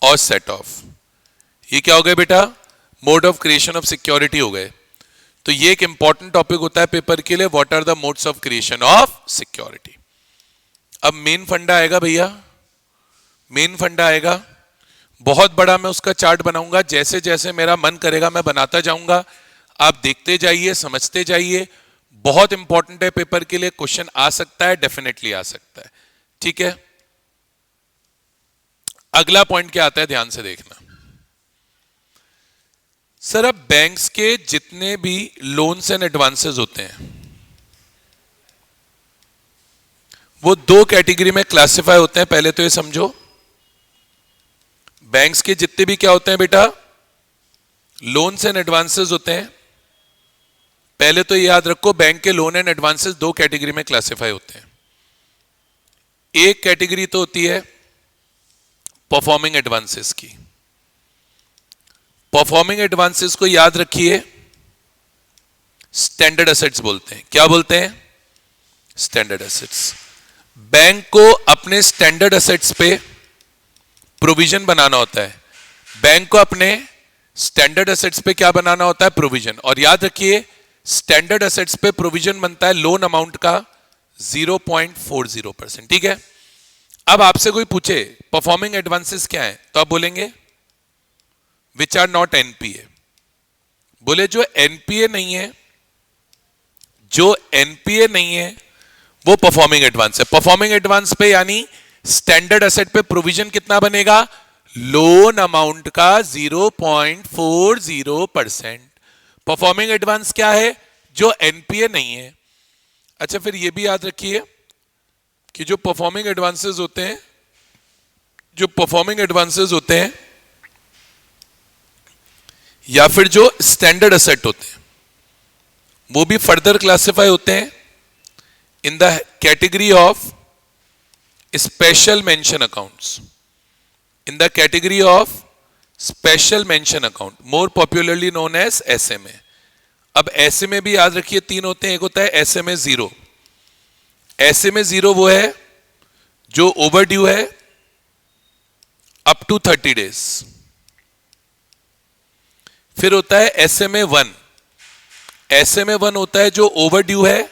और set of. ये क्या हो गए बेटा, mode of creation of security हो गए। तो ये एक इंपॉर्टेंट टॉपिक होता है पेपर के लिए, what are the modes of creation of security. अब मेन फंडा आएगा भैया, मेन फंडा आएगा, बहुत बड़ा मैं उसका चार्ट बनाऊंगा, जैसे जैसे मेरा मन करेगा मैं बनाता जाऊंगा, आप देखते जाइए, समझते जाइए। बहुत इंपॉर्टेंट है पेपर के लिए, क्वेश्चन आ सकता है, डेफिनेटली आ सकता है, ठीक है। अगला पॉइंट क्या आता है, ध्यान से देखना। सर अब बैंक्स के जितने भी लोन्स एंड एडवांसेस होते हैं वो दो कैटेगरी में क्लासिफाई होते हैं। पहले तो ये समझो, बैंक्स के जितने भी क्या होते हैं बेटा, लोन्स एंड एडवांसेस होते हैं। पहले तो याद रखो, बैंक के लोन एंड एडवांसेस दो कैटेगरी में क्लासिफाई होते हैं। एक कैटेगरी तो होती है परफॉर्मिंग एडवांसेस की। परफॉर्मिंग एडवांसेस को याद रखिए स्टैंडर्ड एसेट्स बोलते हैं। क्या बोलते हैं, स्टैंडर्ड एसेट्स। बैंक को अपने स्टैंडर्ड एसेट्स पे प्रोविजन बनाना होता है। बैंक को अपने स्टैंडर्ड एसेट्स पे क्या बनाना होता है, प्रोविजन। और याद रखिए स्टैंडर्ड एसेट्स पे प्रोविजन बनता है लोन अमाउंट का 0.40%, ठीक है। अब आपसे कोई पूछे परफॉर्मिंग एडवांसेस क्या है, तो आप बोलेंगे विच आर नॉट एनपीए। बोले जो एनपीए नहीं है, जो एनपीए नहीं है वो परफॉर्मिंग एडवांस है। परफॉर्मिंग एडवांस पे यानी स्टैंडर्ड एसेट पे प्रोविजन कितना बनेगा, लोन अमाउंट का 0.40%। परफॉर्मिंग एडवांस क्या है, जो एनपीए नहीं है। अच्छा फिर ये भी याद रखिए कि जो परफॉर्मिंग एडवांसेस होते हैं, जो परफॉर्मिंग एडवांसेस होते हैं या फिर जो स्टैंडर्ड एसेट होते हैं वो भी फर्दर क्लासिफाई होते हैं in the category of special mention accounts, in the category of special mention account, more popularly known as SMA. अब एसएमए भी याद रखिए तीन होते हैं। एक होता है एसएमए जीरो। एसएमए जीरो वो है जो ओवर ड्यू है अप टू 30 डेज। फिर होता है एसएमए वन। एसएमए वन होता है जो ओवर ड्यू है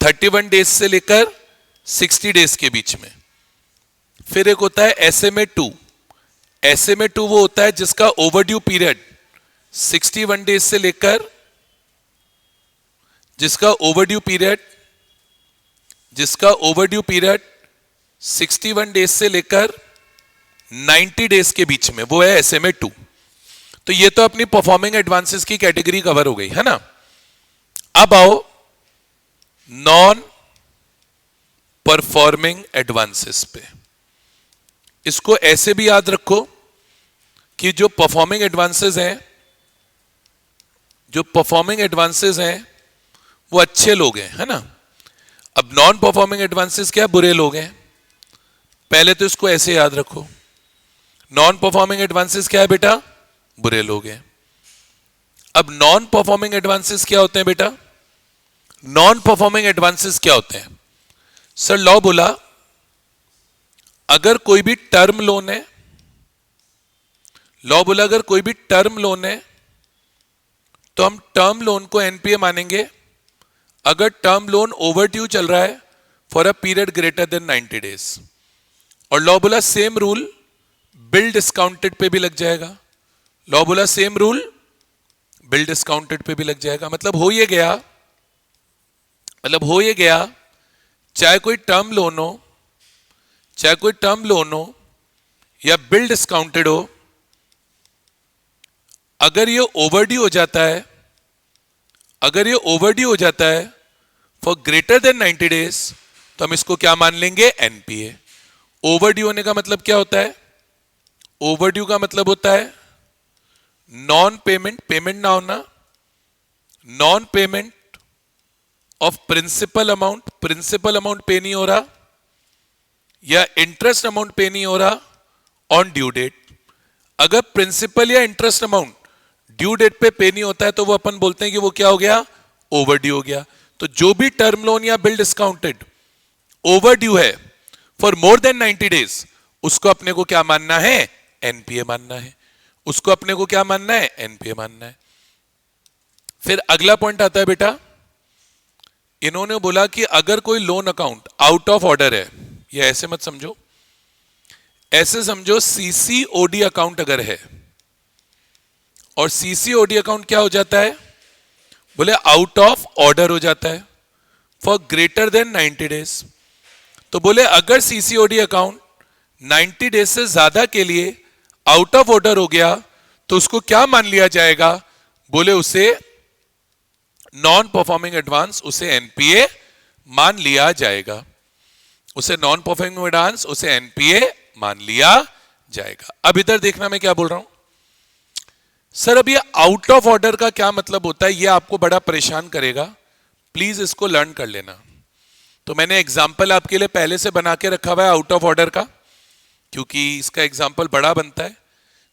31 डेज से लेकर 60 डेज के बीच में। फिर एक होता है एसएमए टू। एसएमए टू वो होता है जिसका ओवरड्यू पीरियड 61 डेज से लेकर, जिसका ओवरड्यू पीरियड जिसका ओवरड्यू पीरियड 61 डेज से लेकर 90 डेज के बीच में, वो है SMA 2। तो ये तो अपनी परफॉर्मिंग एडवांसेस की कैटेगरी कवर हो गई है ना। अब आओ नॉन परफॉर्मिंग एडवांसेस पे। इसको ऐसे भी याद रखो कि जो परफॉर्मिंग एडवांसेस हैं, जो परफॉर्मिंग एडवांसेस हैं वो अच्छे लोग हैं, है ना। अब नॉन परफॉर्मिंग एडवांसेस क्या, बुरे लोग हैं। पहले तो इसको ऐसे याद रखो, नॉन परफॉर्मिंग एडवांसेस क्या है बेटा, बुरे लोग हैं। अब नॉन परफॉर्मिंग एडवांसेस क्या होते हैं बेटा, नॉन परफॉर्मिंग एडवांसेस क्या होते हैं। सर लॉ बोला अगर कोई भी टर्म लोन है, लॉ बोला अगर कोई भी टर्म लोन है तो हम टर्म लोन को एनपीए मानेंगे अगर टर्म लोन ओवरड्यू चल रहा है for a period greater than 90 days. और लॉ बोला same rule bill discounted pay भी लग जाएगा। लॉ बोला same rule bill discounted pay भी लग जाएगा। मतलब हो ये गया, चाहे कोई टर्म लोन हो, चाहे कोई टर्म लोन हो या बिल डिस्काउंटेड हो, अगर ये ओवरड्यू हो जाता है, अगर ये ओवरड्यू हो जाता है फॉर ग्रेटर देन 90 डेज तो हम इसको क्या मान लेंगे, एनपीए। ओवरड्यू होने का मतलब क्या होता है, ओवरड्यू का मतलब होता है नॉन पेमेंट, पेमेंट ना होना, non payment of principal amount, principal amount pay नहीं हो रहा या इंटरेस्ट अमाउंट पे नहीं हो रहा ऑन ड्यू डेट। अगर प्रिंसिपल या इंटरेस्ट अमाउंट ड्यू डेट पे नहीं होता है तो वो अपन बोलते हैं कि वो क्या हो गया, ओवरड्यू हो गया। तो जो भी टर्म लोन या बिल डिस्काउंटेड ओवरड्यू है फॉर मोर देन 90 डेज उसको अपने को क्या मानना है, एनपीए मानना है। उसको अपने को क्या मानना है, एनपीए मानना है। फिर अगला पॉइंट आता है बेटा, इन्होंने बोला कि अगर कोई loan account out of order है, या ऐसे मत समझो, ऐसे समझो सीसीओडी अकाउंट अगर है और सीसीओडी अकाउंट क्या हो जाता है, बोले आउट ऑफ ऑर्डर हो जाता है फॉर ग्रेटर देन 90 डेज। तो बोले अगर सीसीओडी अकाउंट 90 डेज से ज्यादा के लिए आउट ऑफ ऑर्डर हो गया तो उसको क्या मान लिया जाएगा, बोले उसे नॉन परफॉर्मिंग एडवांस, उसे एनपीए मान लिया जाएगा। उसे नॉन परफॉर्मिंग एडवांस, उसे एनपीए मान लिया जाएगा। अब इधर देखना मैं क्या बोल रहा हूं सर, अब ये आउट ऑफ ऑर्डर का क्या मतलब होता है, ये आपको बड़ा परेशान करेगा, प्लीज इसको लर्न कर लेना। तो मैंने एग्जाम्पल आपके लिए पहले से बना के रखा हुआ है आउट ऑफ ऑर्डर का, क्योंकि इसका एग्जाम्पल बड़ा बनता है।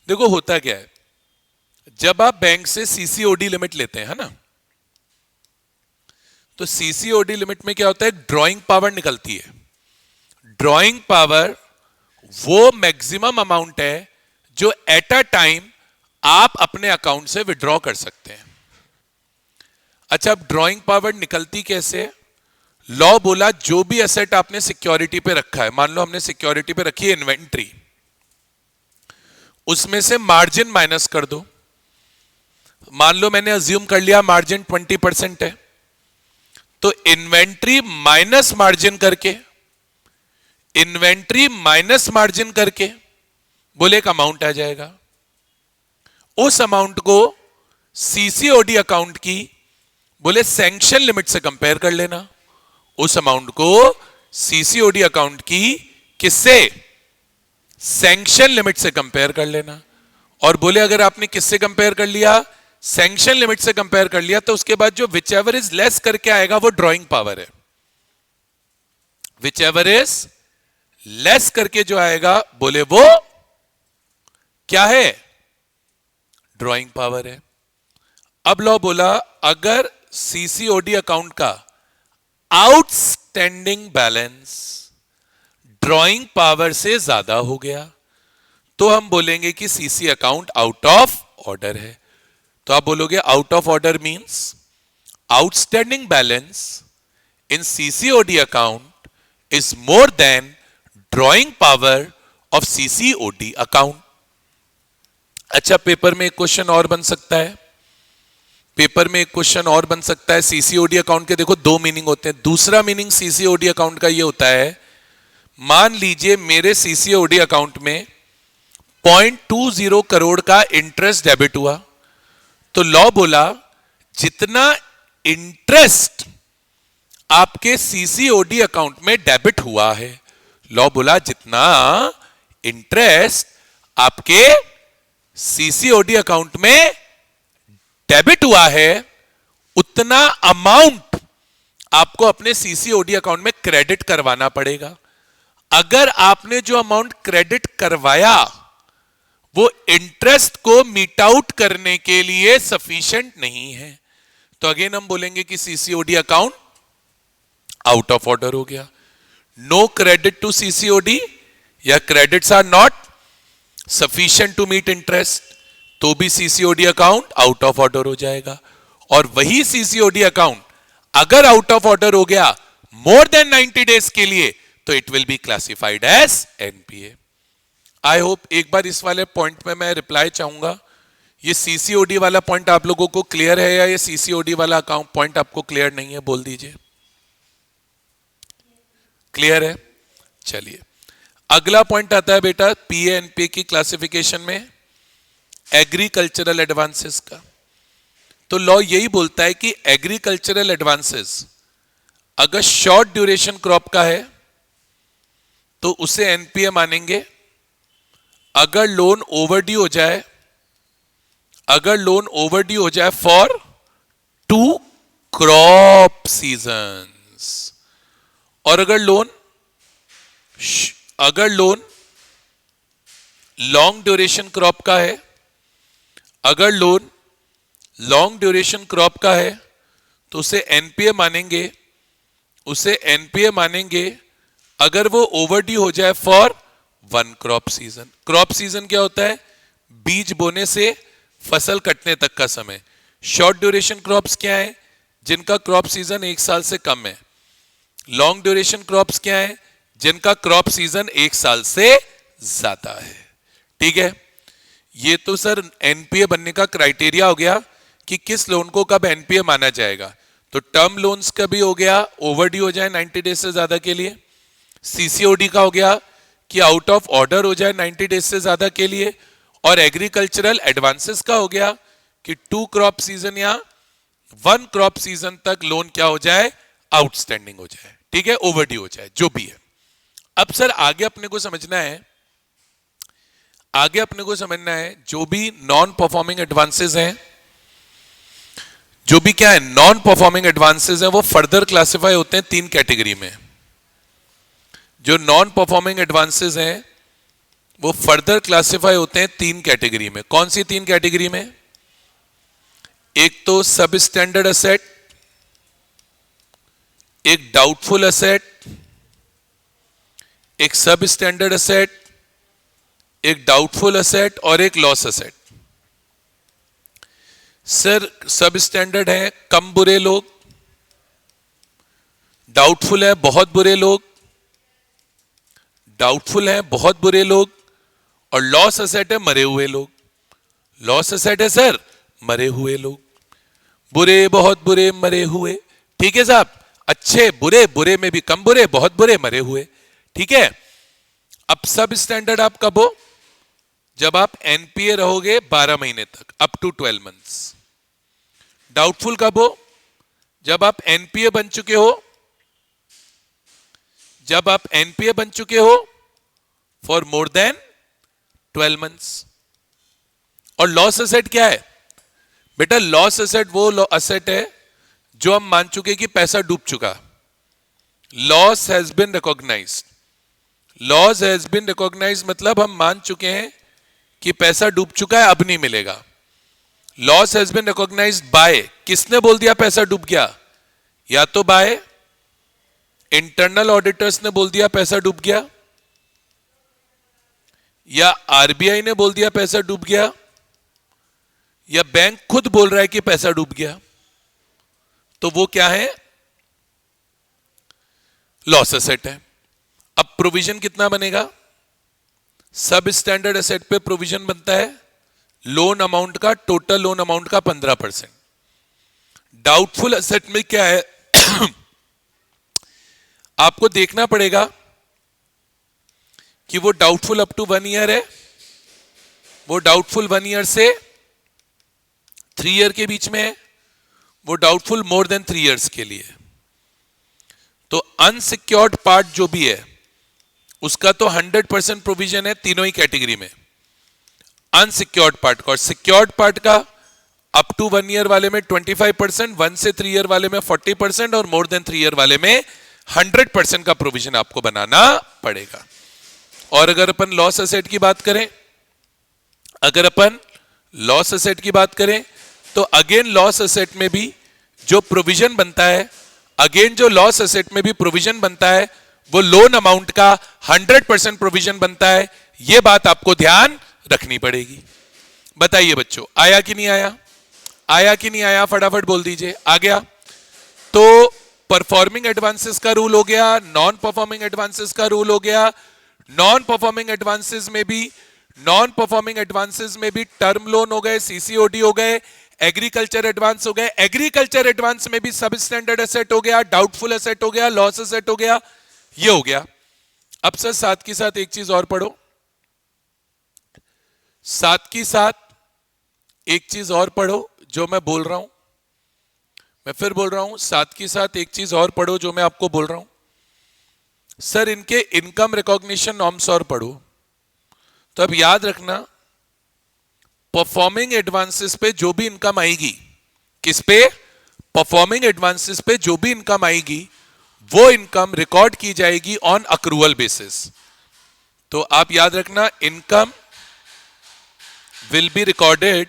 देखो होता क्या है, जब आप बैंक से सीसीओडी लिमिट लेते हैं ना, तो सीसीओडी लिमिट में क्या होता है, ड्रॉइंग पावर निकलती है। ड्रॉइंग पावर वो मैक्सिमम अमाउंट है जो एट अ टाइम आप अपने अकाउंट से विड्रॉ कर सकते हैं। अच्छा, अब ड्रॉइंग पावर निकलती कैसे है, लॉ बोला जो भी एसेट आपने सिक्योरिटी पे रखा है, मान लो हमने सिक्योरिटी पे रखी है इन्वेंट्री, उसमें से मार्जिन माइनस कर दो। मान लो मैंने अज्यूम कर लिया मार्जिन 20% है, तो इन्वेंट्री माइनस मार्जिन करके, इन्वेंट्री माइनस मार्जिन करके बोले एक अमाउंट आ जाएगा। उस अमाउंट को सीसीओडी अकाउंट की बोले सैंक्शन लिमिट से कंपेयर कर लेना। उस अमाउंट को सीसीओडी अकाउंट की किससे, सैंक्शन लिमिट से कंपेयर कर लेना। और बोले अगर आपने किससे कंपेयर कर लिया, सैंक्शन लिमिट से कंपेयर कर लिया, तो उसके बाद जो विच एवर इज लेस करके आएगा वो ड्रॉइंग पावर है। विच एवर इज लेस करके जो आएगा बोले वो क्या है, ड्रॉइंग पावर है। अब लॉ बोला अगर सीसीओडी अकाउंट का आउटस्टैंडिंग बैलेंस ड्रॉइंग पावर से ज्यादा हो गया तो हम बोलेंगे कि CC account out of order है। तो आप बोलोगे out of order means outstanding balance in CCOD account is more than drawing power of CCOD account. अच्छा, पेपर में एक क्वेश्चन और बन सकता है पेपर में एक क्वेश्चन और बन सकता है सीसीओडी अकाउंट के। देखो दो मीनिंग होते हैं। दूसरा मीनिंग सीसीओडी अकाउंट का ये होता है, मान लीजिए मेरे सीसीओडी अकाउंट में 0.20 करोड़ का इंटरेस्ट डेबिट हुआ, तो लॉ बोला जितना इंटरेस्ट आपके सीसीओडी अकाउंट में डेबिट हुआ है, लॉ बोला जितना इंटरेस्ट आपके सीसीओडी अकाउंट में डेबिट हुआ है उतना अमाउंट आपको अपने सीसीओडी अकाउंट में क्रेडिट करवाना पड़ेगा। अगर आपने जो अमाउंट क्रेडिट करवाया वो इंटरेस्ट को मीट आउट करने के लिए सफिशिएंट नहीं है, तो अगेन हम बोलेंगे कि CCOD account out of order हो गया। नो क्रेडिट टू सीसीओडी या credits are not sufficient to meet interest, तो भी CCOD account out of order हो जाएगा। और वही सीसीओडी अकाउंट अगर आउट ऑफ ऑर्डर हो गया मोर देन 90 डेज के लिए, तो it will be classified as NPA. I hope एक बार इस वाले पॉइंट में मैं रिप्लाई चाहूंगा। ये सीसीओडी वाला पॉइंट आप लोगों को क्लियर है या ये सीसीओडी वाला अकाउंट पॉइंट आपको क्लियर नहीं है, बोल दीजिए। क्लियर है? चलिए अगला पॉइंट आता है बेटा पीए एनपीए की क्लासिफिकेशन में एग्रीकल्चरल एडवांसेस का। तो लॉ यही बोलता है कि एग्रीकल्चरल एडवांसेस अगर शॉर्ट ड्यूरेशन क्रॉप का है तो उसे एनपीए मानेंगे। अगर लोन ओवरड्यू हो जाए, अगर लोन ओवरड्यू हो जाए फॉर 2 क्रॉप सीजन्स, और अगर लोन लॉन्ग ड्यूरेशन क्रॉप का है, अगर लोन लॉन्ग ड्यूरेशन क्रॉप का है तो उसे एनपीए मानेंगे, उसे एनपीए मानेंगे अगर वो ओवरड्यू हो जाए for 1 crop season. Crop season क्या होता है? बीज बोने से फसल कटने तक का समय। शॉर्ट ड्यूरेशन क्रॉप्स क्या है? जिनका क्रॉप सीजन 1 साल से कम है। लॉन्ग ड्यूरेशन क्रॉप्स क्या है? जिनका क्रॉप सीजन 1 साल से ज्यादा है। ठीक है, ये तो सर एनपीए बनने का क्राइटेरिया हो गया कि किस लोन को कब एनपीए माना जाएगा। तो टर्म लोन्स का भी हो गया ओवरड्यू हो जाए 90 डेज से ज्यादा के लिए, सीसीओडी का हो गया कि आउट ऑफ ऑर्डर हो जाए 90 डेज से ज्यादा के लिए, और एग्रीकल्चरल एडवांसेस का हो गया कि 2 क्रॉप सीजन या 1 क्रॉप सीजन तक लोन क्या हो जाए? आउटस्टैंडिंग हो जाए। ठीक है, ओवरड्यू हो जाए, जो भी है। अब सर आगे अपने को समझना है, आगे अपने को समझना है जो भी नॉन परफॉर्मिंग एडवांसेस हैं, जो भी क्या है नॉन परफॉर्मिंग एडवांसेस हैं, वो फर्दर क्लासिफाई होते हैं 3 कैटेगरी में। जो नॉन परफॉर्मिंग एडवांसेस हैं वो फर्दर क्लासिफाई होते हैं 3 कैटेगरी में। कौन सी 3 कैटेगरी में? एक तो सब स्टैंडर्ड असेट, एक डाउटफुल असेट, एक सब स्टैंडर्ड असेट, एक डाउटफुल असेट और एक लॉस असेट। सर सब स्टैंडर्ड है कम बुरे लोग, डाउटफुल है बहुत बुरे लोग, डाउटफुल है बहुत बुरे लोग, और लॉस असेट है मरे हुए लोग। लॉस असेट है सर मरे हुए लोग, बुरे बहुत बुरे मरे हुए। ठीक है साहब, अच्छे बुरे, बुरे में भी कम बुरे, बहुत बुरे, मरे हुए। ठीक है, अब सब स्टैंडर्ड आप कब हो? जब आप एनपीए रहोगे 12 महीने तक, अप टू 12 मंथ्स। डाउटफुल कब हो? जब आप एनपीए बन चुके हो, जब आप एनपीए बन चुके हो फॉर मोर देन 12 मंथ्स। और लॉस असेट क्या है बेटा? लॉस असेट वो असेट है जो हम मान चुके कि पैसा डूब चुका। Loss has been recognised, loss has been recognised मतलब हम मान चुके हैं कि पैसा डूब चुका है, अब नहीं मिलेगा। Loss has been recognised by, किसने बोल दिया पैसा डूब गया? या तो बाय इंटरनल ऑडिटर्स ने बोल दिया पैसा डूब गया, या आरबीआई ने बोल दिया पैसा डूब गया, या बैंक खुद बोल रहा है कि पैसा डूब गया। तो वो क्या है? लॉस एसेट है। अब प्रोविजन कितना बनेगा? सब स्टैंडर्ड एसेट पे प्रोविजन बनता है लोन अमाउंट का, टोटल लोन अमाउंट का 15%। डाउटफुल असेट में क्या है आपको देखना पड़ेगा कि वो डाउटफुल अप टू 1 ईयर है, वो डाउटफुल 1 ईयर से 3 ईयर के बीच में है, वो डाउटफुल मोर देन 3 ईयर्स के लिए। तो अनसिक्योर्ड पार्ट जो भी है उसका तो 100% प्रोविजन है तीनों ही कैटेगरी में, अनसिक्योर्ड पार्ट का। और सिक्योर्ड पार्ट का अप टू 1 ईयर वाले में 25%, 1 से 3 ईयर वाले में 40% और मोर देन 3 ईयर वाले में 100% का प्रोविजन आपको बनाना पड़ेगा। और अगर अपन लॉस एसेट की बात करें, अगर अपन लॉस एसेट की बात करें तो अगेन लॉस एसेट में भी जो प्रोविजन बनता है, अगेन जो लॉस एसेट में भी प्रोविजन बनता है वो लोन अमाउंट का 100% प्रोविजन बनता है। यह बात आपको ध्यान रखनी पड़ेगी। बताइए बच्चों, आया कि नहीं आया? आया कि नहीं आया? फटाफट बोल दीजिए। आ गया? तो परफॉर्मिंग एडवांसेस का रूल हो गया, नॉन परफॉर्मिंग एडवांसेस का रूल हो गया। नॉन परफॉर्मिंग एडवांसेस में भी टर्म लोन हो गए, सीसीओडी हो गए, एग्रीकल्चर एडवांस हो गए। एग्रीकल्चर एडवांस में भी सब स्टैंडर्ड एसेट हो गया, डाउटफुल एसेट हो गया, लॉस एसेट हो गया, ये हो गया। अब सर साथ के साथ एक चीज और पढ़ो, साथ की साथ एक चीज और पढ़ो जो मैं बोल रहा हूं, मैं फिर बोल रहा हूं, साथ की साथ एक चीज और पढ़ो जो मैं आपको बोल रहा हूं। सर इनके इनकम रिकॉग्निशन नॉर्म्स और पढ़ो। तो अब याद रखना, परफॉर्मिंग एडवांसेस पे जो भी इनकम आएगी, किस पे? परफॉर्मिंग एडवांसेस पे जो भी इनकम आएगी वो इनकम रिकॉर्ड की जाएगी ऑन अक्रूवल बेसिस। तो आप याद रखना, income will be recorded,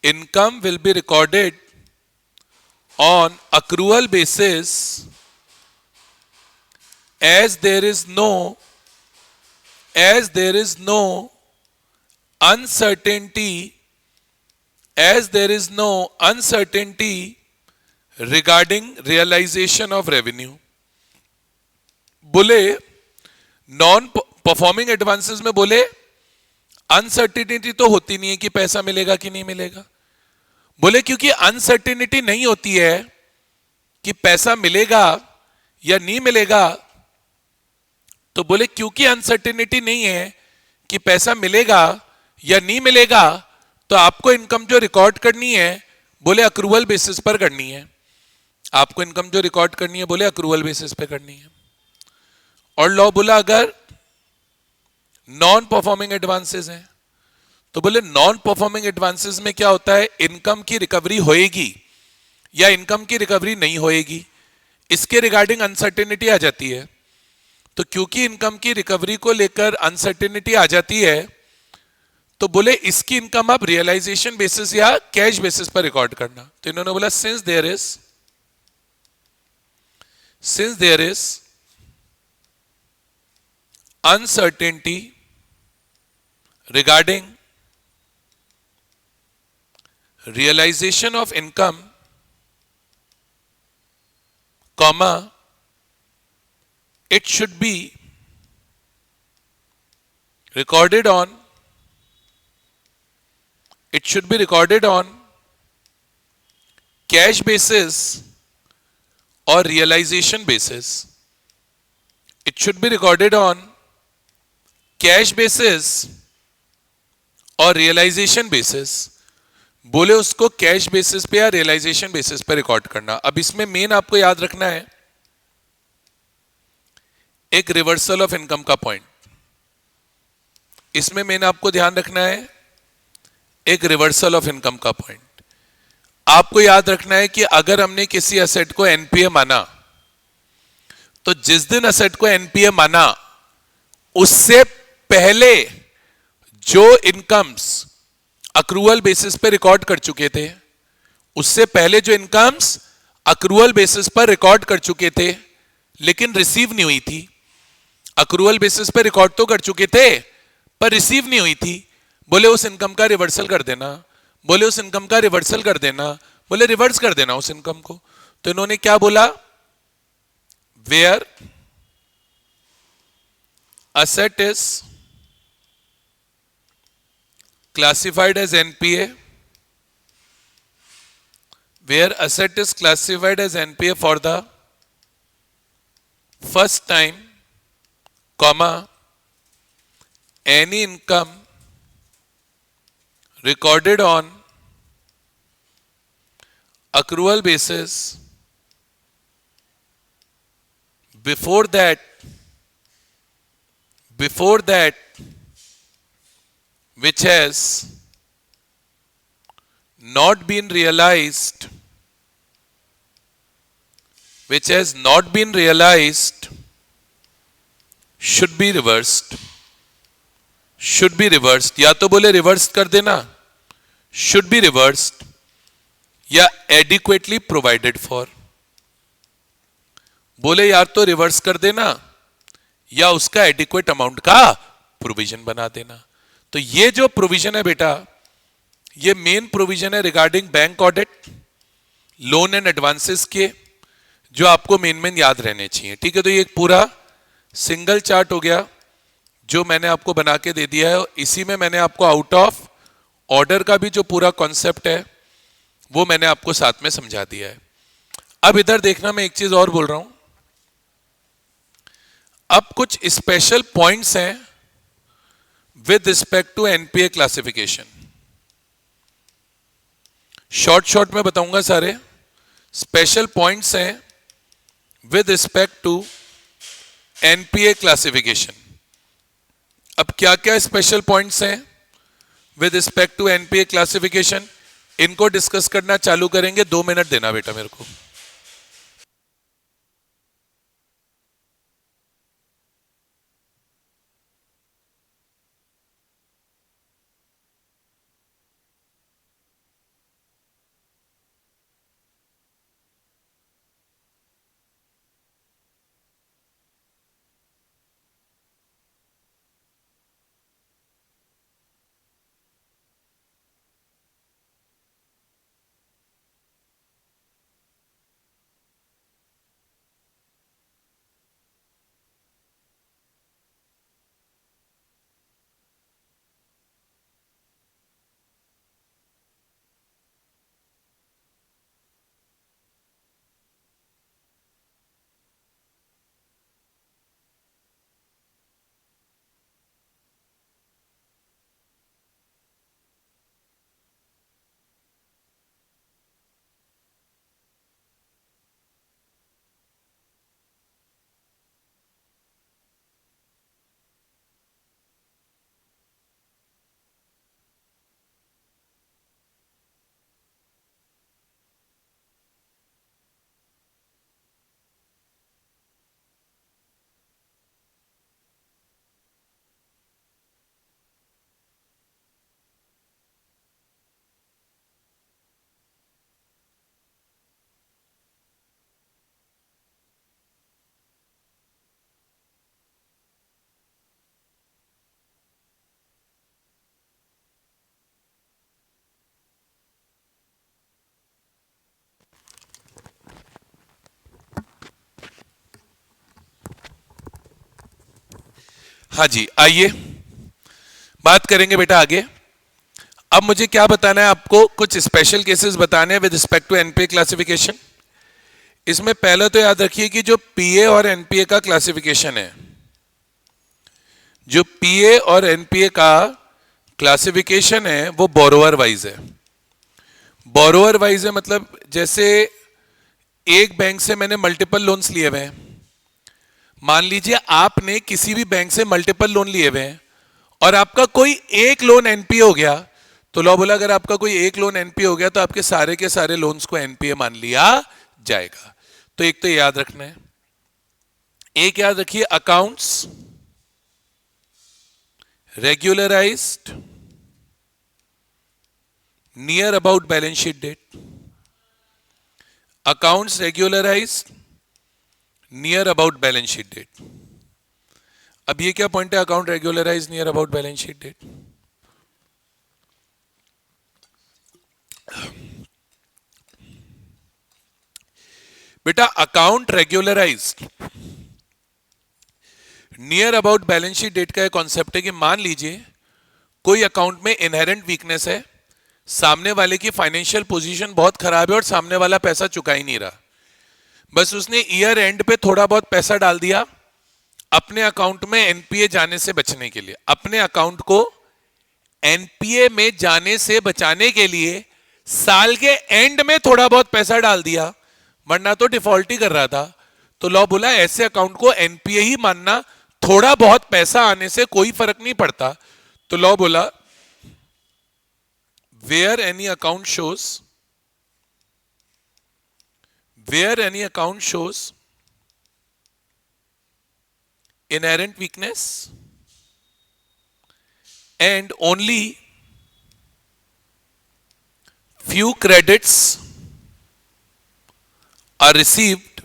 income will be recorded on accrual basis as there is no uncertainty regarding realization of revenue। बोले नॉन परफॉर्मिंग एडवांसेस में बोले अनसर्टेनिटी तो होती नहीं है कि पैसा मिलेगा कि नहीं मिलेगा। बोले क्योंकि अनसर्टेनिटी नहीं होती है कि पैसा मिलेगा या नहीं मिलेगा, तो बोले क्योंकि अनसर्टेनिटी नहीं है कि पैसा मिलेगा या नहीं मिलेगा, तो आपको इनकम जो रिकॉर्ड करनी है बोले अक्रूवल बेसिस पर करनी है। आपको इनकम जो रिकॉर्ड करनी है बोले अक्रूवल बेसिस पे करनी है। और लॉ बोला अगर नॉन परफॉर्मिंग एडवांसेस हैं तो बोले नॉन परफॉर्मिंग एडवांसेस में क्या होता है, इनकम की रिकवरी होएगी या इनकम की रिकवरी नहीं होएगी, इसके रिगार्डिंग अनसर्टेनिटी आ जाती है। तो क्योंकि इनकम की रिकवरी को लेकर अनसर्टेनिटी आ जाती है तो बोले इसकी इनकम आप रियलाइजेशन बेसिस या कैश बेसिस पर रिकॉर्ड करना। तो इन्होंने बोला since there is uncertainty regarding realization of income, comma, it should be recorded on cash basis or realization basis। It should be recorded on cash basis और realisation basis. बोले उसको cash basis पे या realisation basis पे record करना। अब इसमें main आपको याद रखना है एक रिवर्सल ऑफ इनकम का पॉइंट, इसमें मेन आपको ध्यान रखना है एक रिवर्सल ऑफ इनकम का पॉइंट। आपको याद रखना है कि अगर हमने किसी असेट को एनपीए माना तो जिस दिन असेट को एनपीए माना उससे पहले जो इनकम्स अक्रूवल बेसिस पर रिकॉर्ड कर चुके थे, उससे पहले जो इनकम्स अक्रूवल बेसिस पर रिकॉर्ड कर चुके थे लेकिन रिसीव नहीं हुई थी, अक्रूवल बेसिस पर रिकॉर्ड तो कर चुके थे पर रिसीव नहीं हुई थी, बोले उस इनकम का रिवर्सल कर देना, बोले उस इनकम का रिवर्सल कर देना, बोले रिवर्स कर देना उस इनकम को। तो इन्होंने क्या बोला, where asset is classified as NPA where asset is classified as NPA for the first time, comma, any income recorded on accrual basis before that which has not been realized should be reversed. या तो बोले reverse कर देना, should be reversed, या adequately provided for. बोले यार तो reverse कर देना या उसका एडिक्वेट अमाउंट का प्रोविजन बना देना. तो ये जो प्रोविजन है बेटा, ये मेन प्रोविजन है regarding bank audit, loan and advances के, जो आपको मेन याद रहने चाहिए. ठीक है, तो ये एक पूरा सिंगल चार्ट हो गया जो मैंने आपको बना के दे दिया है. इसी में मैंने आपको आउट ऑफ ऑर्डर का भी जो पूरा कॉन्सेप्ट है वो मैंने आपको साथ में समझा दिया है. अब इधर देखना, मैं एक चीज और बोल रहा हूं. अब कुछ स्पेशल पॉइंट्स हैं with respect to NPA classification. Short में बताऊंगा सारे. स्पेशल पॉइंट्स हैं with respect to NPA classification. अब क्या क्या स्पेशल पॉइंट्स हैं with respect to NPA classification, इनको डिस्कस करना चालू करेंगे. 2 मिनट देना बेटा मेरे को. हाँ जी, आइए बात करेंगे बेटा आगे. अब मुझे क्या बताना है आपको, कुछ स्पेशल केसेस बताने हैं with respect to NPA classification. इसमें पहले तो याद रखिए कि जो पीए और एनपीए का क्लासिफिकेशन है, जो पीए और एनपीए का क्लासिफिकेशन है वो बोरोवर वाइज है. बोरोवर वाइज है मतलब जैसे एक बैंक से मैंने मल्टीपल लोन्स लिए हुए हैं. मान लीजिए आपने किसी भी बैंक से मल्टीपल लोन लिए हुए हैं और आपका कोई एक लोन एनपीए हो गया, तो लॉ बोला अगर आपका कोई एक लोन एनपीए हो गया तो आपके सारे के सारे लोन्स को एनपीए मान लिया जाएगा. तो एक तो याद रखना है. एक याद रखिए, accounts regularized near about balance sheet date. Accounts regularized near about balance sheet date. अब ये क्या पॉइंट है, account regularize near about balance sheet date. बेटा account regularized near about balance sheet date का कॉन्सेप्ट है कि मान लीजिए कोई अकाउंट में इनहेरेंट वीकनेस है, सामने वाले की फाइनेंशियल पोजीशन बहुत खराब है और सामने वाला पैसा चुका ही नहीं रहा, बस उसने ईयर एंड पे थोड़ा बहुत पैसा डाल दिया अपने अकाउंट में एनपीए जाने से बचने के लिए, अपने अकाउंट को एनपीए में जाने से बचाने के लिए साल के एंड में थोड़ा बहुत पैसा डाल दिया, वरना तो डिफॉल्ट ही कर रहा था। तो लॉ बोला ऐसे अकाउंट को एनपीए ही मानना, थोड़ा बहुत पैसा आने से कोई फर्क नहीं पड़ता। तो लॉ बोला where any account shows inherent weakness and only few credits are received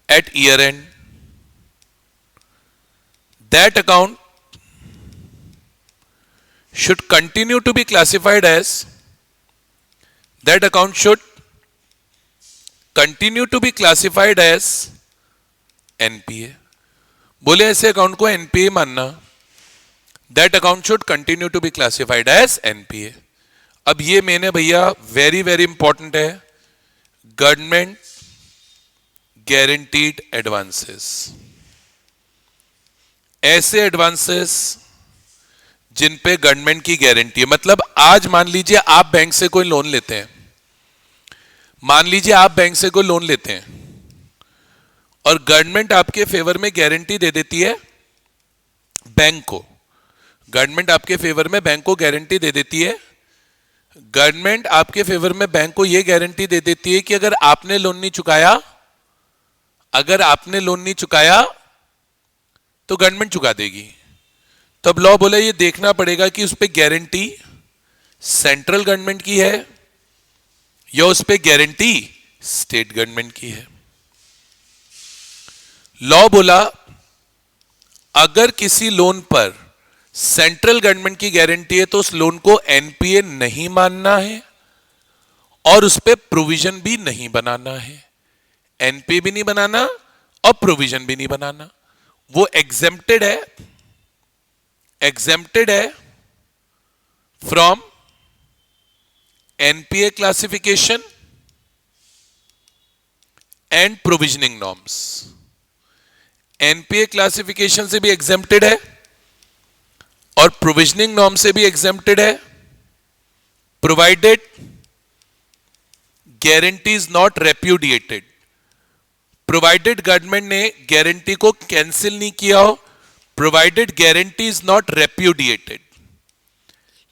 at year end, that account should continue to be classified as NPA. बोले ऐसे अकाउंट को एनपीए मानना, that account should continue to be classified as NPA. अब ये मैंने भैया very very important है, government guaranteed advances, ऐसे एडवांसेस जिन पे गवर्नमेंट की गारंटी है। मतलब आज मान लीजिए आप बैंक से कोई लोन लेते हैं, और गवर्नमेंट आपके फेवर में गारंटी दे देती है बैंक को, गवर्नमेंट आपके फेवर में बैंक को गारंटी दे देती है, गवर्नमेंट आपके फेवर में बैंक को यह गारंटी दे देती है कि अगर आपने लोन नहीं चुकाया तो गवर्नमेंट चुका देगी। तब लॉ बोला ये देखना पड़ेगा कि उस पर गारंटी सेंट्रल गवर्नमेंट की है या उस पर गारंटी स्टेट गवर्नमेंट की है। लॉ बोला अगर किसी लोन पर सेंट्रल गवर्नमेंट की गारंटी है तो उस लोन को एनपीए नहीं मानना है और उस पर प्रोविजन भी नहीं बनाना है, एनपीए भी नहीं बनाना और प्रोविजन भी नहीं बनाना। वो एग्जेम्प्टेड है from NPA classification and provisioning norms. NPA classification से भी एग्जेम्प्टेड है और प्रोविजनिंग नॉर्म से भी एग्जेम्प्टेड है, provided guarantee is not repudiated, provided government ने गारंटी को कैंसिल नहीं किया हो, provided guarantee is not repudiated.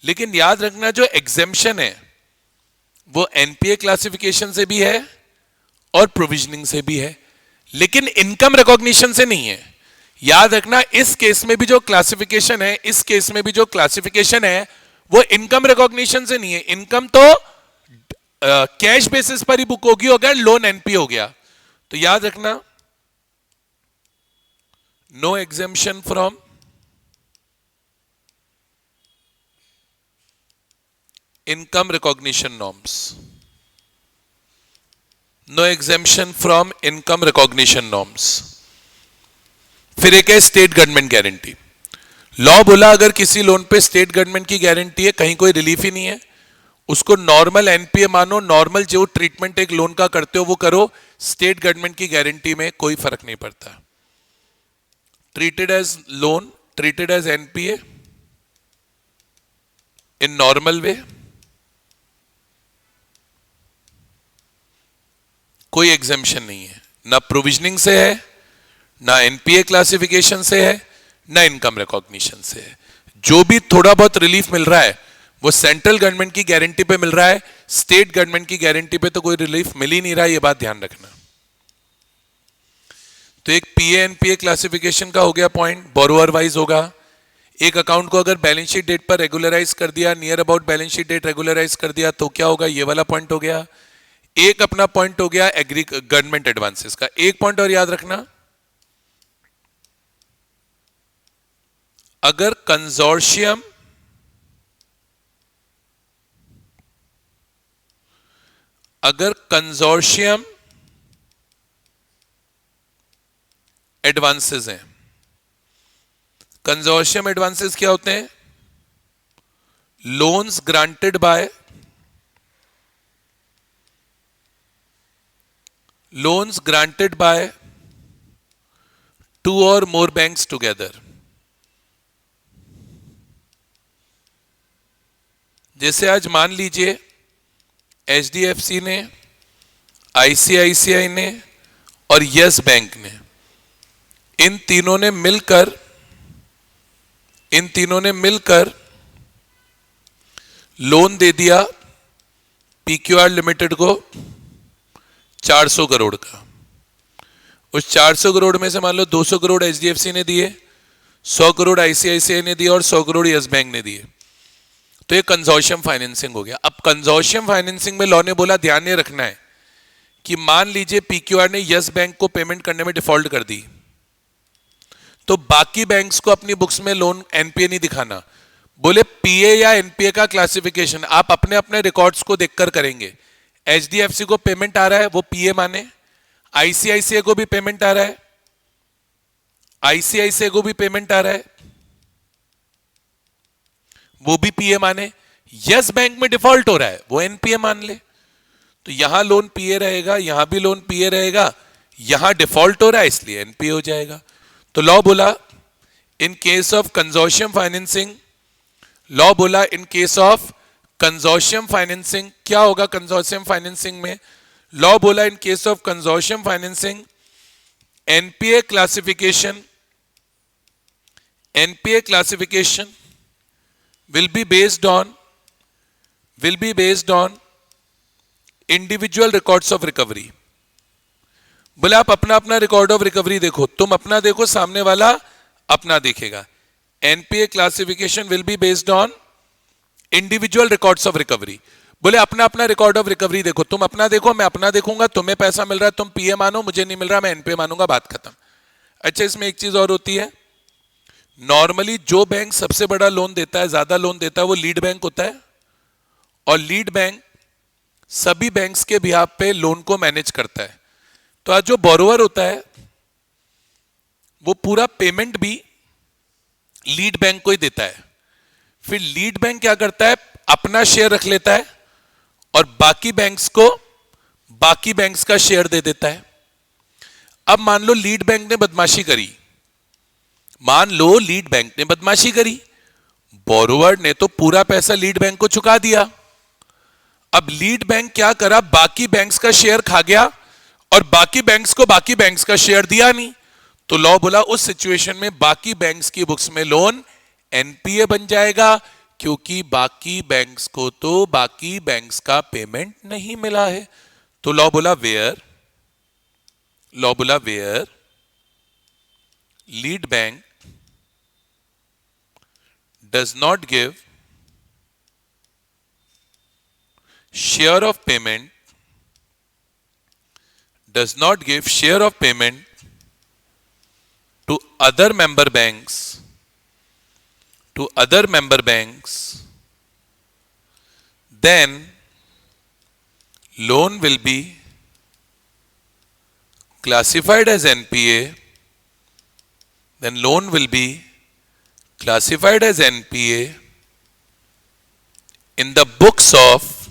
लेकिन याद रखना जो एग्जेम्पशन है वो एनपीए क्लासिफिकेशन से भी है और प्रोविजनिंग से भी है, लेकिन इनकम रिकॉग्निशन से नहीं है। याद रखना इस केस में भी जो क्लासिफिकेशन है वो इनकम रिकॉग्निशन से नहीं है, इनकम तो कैश बेसिस पर ही बुक होगी अगर लोन एनपी हो गया। तो याद रखना no exemption from income recognition norms, no exemption from income recognition norms. फिर एक है स्टेट गवर्नमेंट गारंटी। लॉ बोला अगर किसी लोन पे स्टेट गवर्नमेंट की गारंटी है, कहीं कोई रिलीफ ही नहीं है, उसको नॉर्मल एनपीए मानो, नॉर्मल जो ट्रीटमेंट एक लोन का करते हो वो करो, स्टेट गवर्नमेंट की गारंटी में कोई फर्क नहीं पड़ता। Treated as loan, treated as NPA in normal way, कोई एग्जेम्पशन नहीं है, ना प्रोविजनिंग से है, ना एनपीए क्लासिफिकेशन से है, ना इनकम रिकॉग्निशन से है। जो भी थोड़ा बहुत रिलीफ मिल रहा है वो सेंट्रल गवर्नमेंट की गारंटी पे मिल रहा है, स्टेट गवर्नमेंट की गारंटी पे तो कोई रिलीफ मिल ही नहीं रहा, ये बात ध्यान रखना। तो एक पीए एनपीए क्लासिफिकेशन का हो गया पॉइंट, बोरोअर वाइज होगा। एक अकाउंट को अगर बैलेंस शीट डेट पर रेगुलराइज कर दिया, near about balance sheet date regularise कर दिया तो क्या होगा, ये वाला पॉइंट हो गया। एक अपना पॉइंट हो गया गवर्नमेंट एडवांसेस का। एक पॉइंट और याद रखना, अगर कंजोर्शियम एडवांसेस हैं, कंजोर्शियम एडवांसेस क्या होते हैं, loans granted by two or more banks together. जैसे आज मान लीजिए HDFC ने, ICICI ने और यस बैंक ने, इन तीनों ने मिलकर लोन दे दिया PQR लिमिटेड को 400 करोड़ का। उस 400 करोड़ में से मान लो 200 करोड़ HDFC ने दिए, 100 करोड़ ICICI ने दिए और 100 करोड़ यस बैंक ने दिए। तो ये कंजोर्शियम फाइनेंसिंग हो गया। अब कंजोर्शियम फाइनेंसिंग में लॉ ने बोला ध्यान ये रखना है कि मान लीजिए PQR ने यस बैंक को पेमेंट करने में डिफॉल्ट कर दी, तो बाकी बैंक्स को अपनी बुक्स में लोन NPA नहीं दिखाना। बोले PA या NPA का क्लासिफिकेशन आप अपने अपने रिकॉर्ड्स को देखकर करेंगे। HDFC को पेमेंट आ रहा है वो PA माने, ICICI को भी पेमेंट आ रहा है, ICICI को भी पेमेंट आ रहा है, वो भी PA माने। यस बैंक में डिफॉल्ट हो रहा है वो NPA मान ले। तो यहां लोन PA रहेगा, यहां भी लोन PA रहेगा, यहां डिफॉल्ट हो रहा है इसलिए NPA हो जाएगा। तो लॉ बोला in case of consortium financing, law बोला in case of consortium financing क्या होगा? कंजोर्शियम फाइनेंसिंग में लॉ बोला in case of consortium financing NPA classification will be based on individual records of recovery। बोले आप अपना अपना रिकॉर्ड ऑफ रिकवरी देखो, तुम अपना देखो, सामने वाला अपना देखेगा। NPA classification will be based on individual records of recovery. बोले अपना अपना रिकॉर्ड ऑफ रिकवरी देखो, तुम अपना देखो, मैं अपना देखूंगा, तुम्हें पैसा मिल रहा है तुम PA मानो, मुझे नहीं मिल रहा मैं NPA मानूंगा, बात खत्म। अच्छा, इसमें एक चीज और होती है, नॉर्मली जो बैंक सबसे बड़ा लोन देता है, ज्यादा लोन देता है, वो लीड बैंक होता है, और लीड बैंक सभी बैंक्स के बिहाफ पे लोन को मैनेज करता है। तो आज जो बोरोवर होता है वो पूरा पेमेंट भी लीड बैंक को ही देता है। फिर लीड बैंक क्या करता है, अपना शेयर रख लेता है और बाकी बैंक्स को बाकी बैंक्स का शेयर दे देता है। अब मान लो लीड बैंक ने बदमाशी करी, बोरोवर ने तो पूरा पैसा लीड बैंक को चुका दिया। अब लीड बैंक क्या करा, बाकी बैंक्स का शेयर खा गया और बाकी बैंक्स को बाकी बैंक्स का शेयर दिया नहीं। तो लॉ बोला उस सिचुएशन में बाकी बैंक्स की बुक्स में लोन NPA बन जाएगा, क्योंकि बाकी बैंक्स को तो बाकी बैंक्स का पेमेंट नहीं मिला है। तो लॉ बोला where lead bank does not give share of payment to other member banks then loan will be classified as NPA in the books of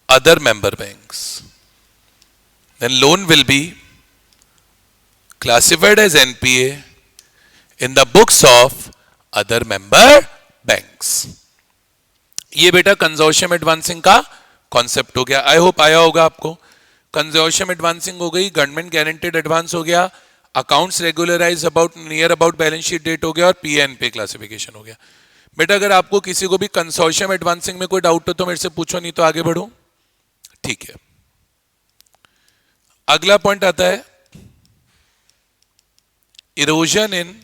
other member banks। Then loan will be classified as NPA in the books of other member banks। ये बेटा कंजोर्शियम advancing का concept हो गया। I hope आया होगा आपको। कंजोर्शियम advancing हो गई, गवर्नमेंट गारंटेड एडवांस हो गया, accounts regularise near about balance sheet date हो गया, और PA NPA क्लासिफिकेशन हो गया। बेटा अगर आपको किसी को भी कंसोर्शियम एडवांसिंग में कोई डाउट हो तो मेरे से पूछो, नहीं तो आगे बढ़ो, ठीक है। अगला पॉइंट आता है erosion in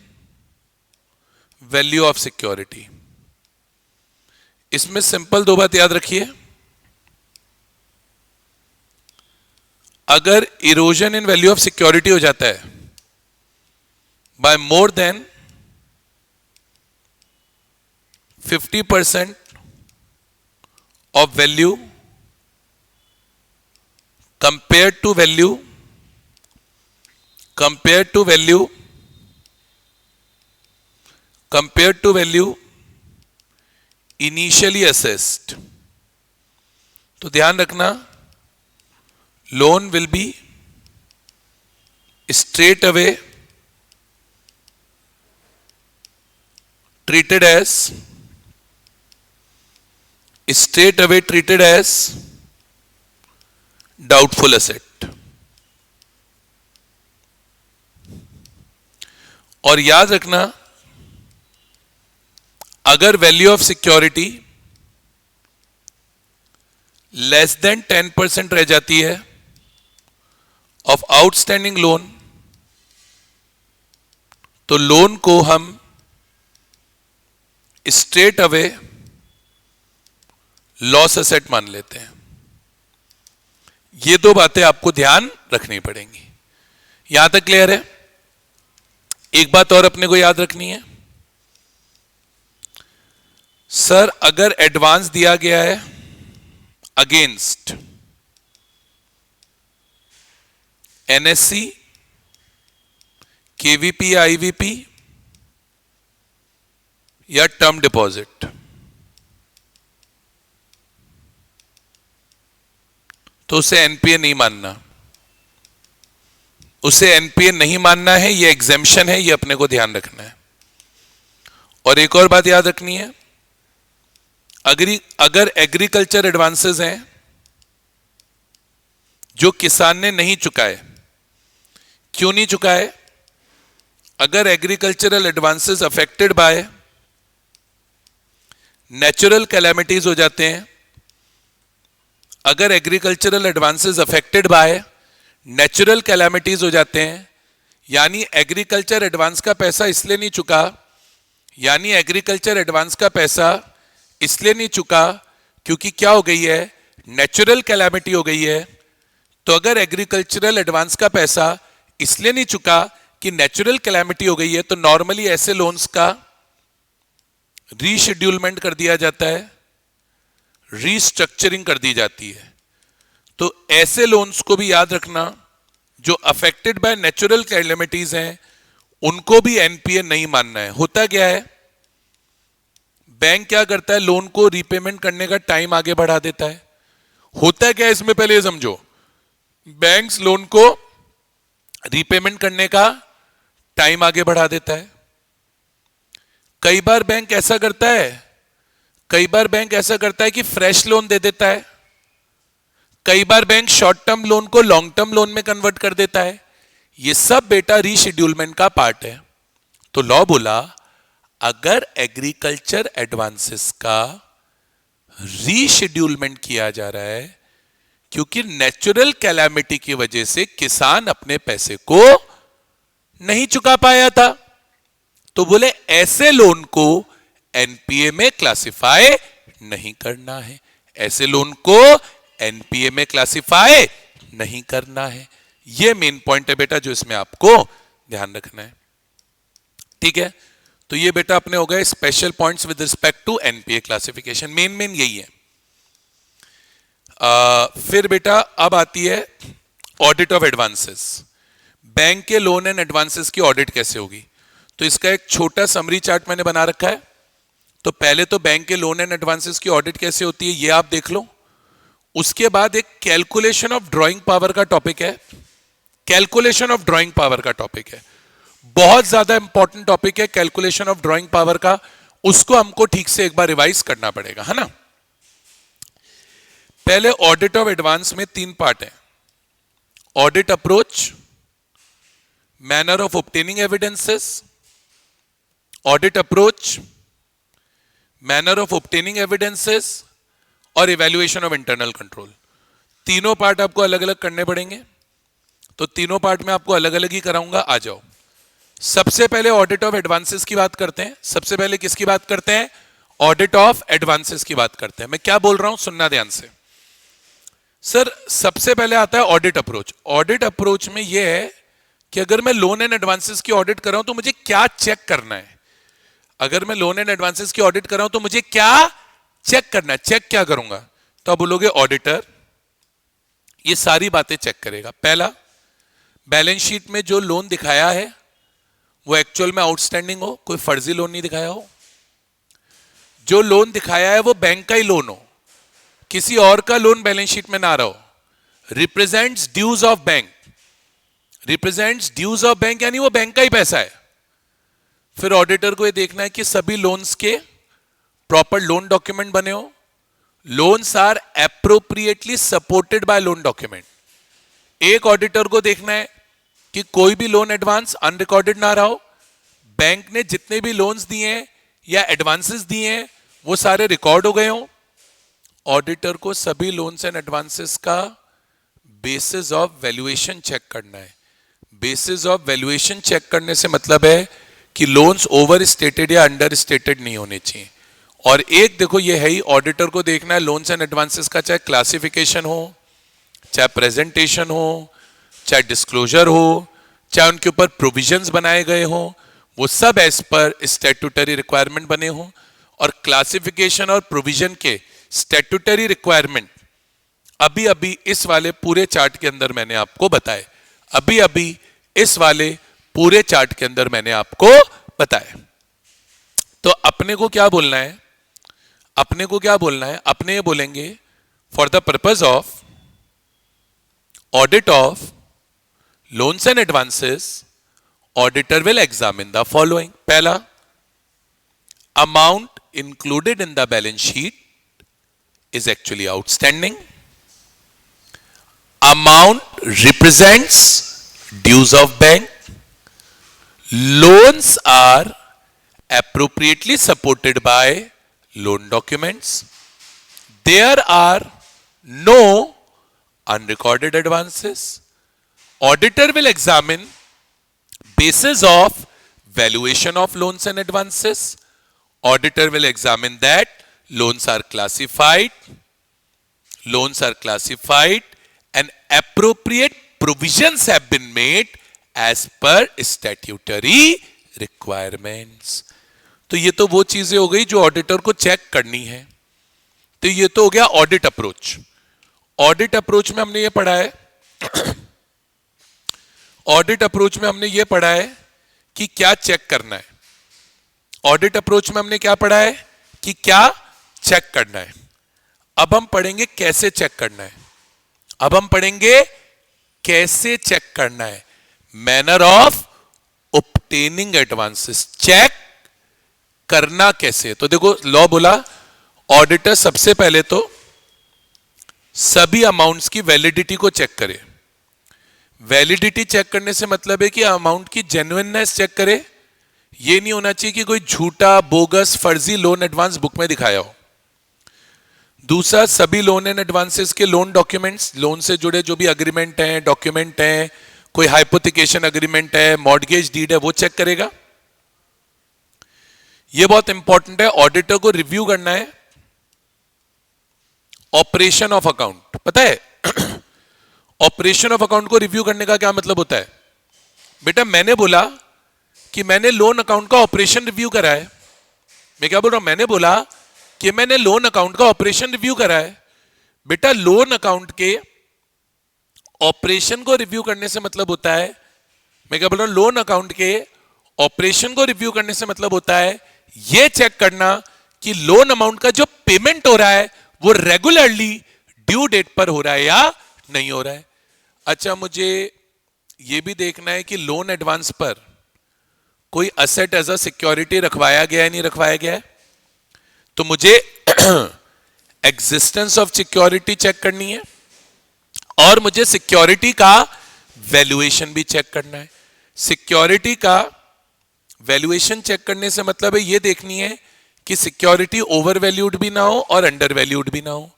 value of security. इसमें सिंपल दो बात याद रखिए, अगर erosion in value of security हो जाता है by more than 50% of value compared to value initially assessed, तो ध्यान रखना loan will be straight away treated as doubtful asset। और याद रखना अगर value of security less than 10% रह जाती है ऑफ आउटस्टैंडिंग लोन, तो लोन को हम स्ट्रेट अवे लॉस एसेट मान लेते हैं। ये दो बातें आपको ध्यान रखनी पड़ेंगी। यहां तक क्लियर है? एक बात और अपने को याद रखनी है, सर अगर एडवांस दिया गया है अगेंस्ट एनएससी, केवीपी या आईवीपी या टर्म डिपॉजिट, तो उसे एनपीए नहीं मानना। उसे एनपीए नहीं मानना है, ये एग्जेम्पशन है, ये अपने को ध्यान रखना है। और एक और बात याद रखनी है, अगर एग्रीकल्चर एडवांसेस हैं जो किसान ने नहीं चुकाए, क्यों नहीं चुकाए? अगर agricultural advances affected by natural calamities हो जाते हैं, अगर agricultural advances affected by natural calamities हो जाते हैं, यानी एग्रीकल्चर एडवांस का पैसा इसलिए नहीं चुका, यानी एग्रीकल्चर एडवांस का पैसा इसलिए नहीं चुका क्योंकि क्या हो गई है, नेचुरल कैलामिटी हो गई है। तो अगर एग्रीकल्चरल एडवांस का पैसा इसलिए नहीं चुका कि नेचुरल कैलामिटी हो गई है, तो नॉर्मली ऐसे लोन्स का रीशेड्यूलमेंट कर दिया जाता है, रीस्ट्रक्चरिंग कर दी जाती है। तो ऐसे लोन्स को भी याद रखना जो अफेक्टेड बाय नेचुरल कैलेमिटीज हैं, उनको भी एनपीए नहीं मानना है। होता क्या है, बैंक क्या करता है, लोन को रीपेमेंट करने का टाइम आगे बढ़ा देता है। होता क्या है इसमें पहले ये समझो, बैंक्स लोन को रीपेमेंट करने का टाइम आगे बढ़ा देता है। कई बार बैंक ऐसा करता है कि फ्रेश लोन दे देता है। कई बार बैंक शॉर्ट टर्म लोन को लॉन्ग टर्म लोन में कन्वर्ट कर देता है। ये सब बेटा रीशेड्यूलमेंट का पार्ट है। तो लॉ बोला अगर एग्रीकल्चर एडवांसेस का रीशेड्यूलमेंट किया जा रहा है क्योंकि नेचुरल कैलामिटी की वजह से किसान अपने पैसे को नहीं चुका पाया था, तो बोले ऐसे लोन को एनपीए में क्लासिफाई नहीं करना है। ऐसे लोन को एनपीए में क्लासिफाई नहीं करना है। यह मेन पॉइंट है बेटा जो इसमें आपको ध्यान रखना है। ठीक है, तो ये बेटा अपने हो गए special points with respect to NPA classification. Main यही है। फिर बेटा अब आती है ऑडिट ऑफ एडवांसेस। बैंक के लोन एंड एडवांसेस की ऑडिट कैसे होगी, तो इसका एक छोटा समरी चार्ट मैंने बना रखा है। तो पहले तो बैंक के लोन एंड एडवांसेस की ऑडिट कैसे होती है ये आप देख लो। उसके बाद एक कैलकुलेशन ऑफ ड्राइंग पावर का टॉपिक है। कैलकुलेशन ऑफ ड्राइंग पावर का टॉपिक है, बहुत ज्यादा इंपॉर्टेंट टॉपिक है कैलकुलेशन ऑफ ड्राइंग पावर का। उसको हमको ठीक से एक बार रिवाइज करना पड़ेगा, है ना। पहले ऑडिट ऑफ एडवांस में 3 पार्ट है। Audit approach, manner of obtaining evidences, audit approach, manner of obtaining evidences और इवैल्यूएशन ऑफ इंटरनल कंट्रोल। तीनों पार्ट आपको अलग अलग करने पड़ेंगे। तो तीनों पार्ट में आपको अलग अलग ही कराऊंगा। आ जाओ, सबसे पहले ऑडिट ऑफ एडवांसेस की बात करते हैं। सबसे पहले किसकी बात करते हैं, ऑडिट ऑफ एडवांसेस की बात करते हैं। मैं क्या बोल रहा हूं सुनना ध्यान से। सर सबसे पहले आता है ऑडिट अप्रोच। ऑडिट अप्रोच में यह है कि अगर मैं लोन एंड एडवांसेस की ऑडिट कर रहा हूं तो मुझे क्या चेक करना है। अगर मैं लोन एंड एडवांसेस की ऑडिट कर रहा हूं तो मुझे क्या चेक करना है। चेक क्या करूंगा, तो आप बोलोगे ऑडिटर ये सारी बातें चेक करेगा। पहला, बैलेंस शीट में जो लोन दिखाया है वो एक्चुअल में आउटस्टैंडिंग हो, कोई फर्जी लोन नहीं दिखाया हो। जो लोन दिखाया है वो बैंक का ही लोन हो, किसी और का लोन बैलेंस शीट में ना रहो, represents dues of bank, represents dues of bank यानी वो बैंक का ही पैसा है। फिर ऑडिटर को ये देखना है कि सभी लोन्स के प्रॉपर लोन डॉक्यूमेंट बने हो, loans are appropriately supported by loan document. एक ऑडिटर को देखना है कि कोई भी लोन एडवांस अनरिकॉर्डेड ना रहा हो, बैंक ने जितने भी लोन्स दिए हैं या एडवांसेस दिए हैं वो सारे रिकॉर्ड हो गए हों। ऑडिटर को सभी लोन्स एंड एडवांसेस का बेसिस ऑफ वैल्यूएशन चेक करना है। बेसिस ऑफ वैल्यूएशन चेक करने से मतलब है कि लोन्स ओवर स्टेटेड या अंडर स्टेटेड नहीं होने चाहिए। और एक देखो ये है ही, ऑडिटर को देखना है लोन्स एंड एडवांसेस का चाहे क्लासिफिकेशन हो, चाहे प्रेजेंटेशन हो, चाहे डिस्क्लोजर हो, चाहे उनके ऊपर प्रोविजंस बनाए गए हो, वो सब एज पर स्टैट्यूटरी रिक्वायरमेंट बने हो। और क्लासिफिकेशन और प्रोविजन के स्टैट्यूटरी रिक्वायरमेंट अभी अभी इस वाले पूरे चार्ट के अंदर मैंने आपको बताए, अभी अभी इस वाले पूरे चार्ट के अंदर मैंने आपको बताया। तो अपने को क्या बोलना है, अपने को क्या बोलना है, अपने ये बोलेंगे for the purpose of audit of loans and advances auditor will examine the following. पहला, amount included in the balance sheet is actually outstanding. Amount represents dues of bank. Loans are appropriately supported by loan documents. There are no unrecorded advances. Auditor will examine basis of valuation of loans and advances. Auditor will examine that loans are classified and appropriate provisions have been made as per statutory requirements. तो ये तो वो चीजें हो गई जो auditor को check करनी है। तो ये तो हो गया ऑडिट अप्रोच। ऑडिट अप्रोच में हमने ये पढ़ा है ऑडिट अप्रोच में हमने ये पढ़ा है कि क्या चेक करना है। ऑडिट अप्रोच में हमने क्या पढ़ा है कि क्या चेक करना है। अब हम पढ़ेंगे कैसे चेक करना है। अब हम पढ़ेंगे कैसे चेक करना है, manner of obtaining advances. Check करना कैसे, तो देखो लॉ बोला ऑडिटर सबसे पहले तो सभी अमाउंट्स की वैलिडिटी को चेक करे। वैलिडिटी चेक करने से मतलब है कि अमाउंट की जेन्युइननेस चेक करे। ये नहीं होना चाहिए कि कोई झूठा बोगस फर्जी लोन एडवांस बुक में दिखाया हो। दूसरा, सभी लोन एंड एडवांसेस के लोन डॉक्यूमेंट्स, लोन से जुड़े जो भी अग्रीमेंट हैं, डॉक्यूमेंट हैं, कोई हाइपोथिकेशन अग्रीमेंट है, मॉर्गेज डीड है, वो चेक करेगा। ये बहुत इंपॉर्टेंट है, ऑडिटर को रिव्यू करना है ऑपरेशन ऑफ अकाउंट। पता है ऑपरेशन ऑफ अकाउंट को रिव्यू करने का क्या मतलब होता है? बेटा मैंने बोला कि मैंने लोन अकाउंट का ऑपरेशन रिव्यू करा है। मैं क्या बोल रहा हूं? मैंने बोला कि मैंने लोन अकाउंट का ऑपरेशन रिव्यू करा है। बेटा लोन अकाउंट के ऑपरेशन को रिव्यू करने से मतलब होता है, मैं क्या बोल रहा हूं, लोन अकाउंट के ऑपरेशन को रिव्यू करने से मतलब होता है यह चेक करना कि लोन अमाउंट का जो पेमेंट हो रहा है वो रेगुलरली ड्यू डेट पर हो रहा है या नहीं हो रहा है। अच्छा, मुझे यह भी देखना है कि लोन एडवांस पर कोई असेट एज अ सिक्योरिटी रखवाया गया है नहीं रखवाया गया है। तो मुझे एग्जिस्टेंस ऑफ सिक्योरिटी चेक करनी है और मुझे सिक्योरिटी का वैल्यूएशन भी चेक करना है। सिक्योरिटी का वैल्यूएशन चेक करने से मतलब है यह देखनी है कि सिक्योरिटी ओवर वैल्यूड भी ना हो और अंडर वैल्यूड भी ना हो।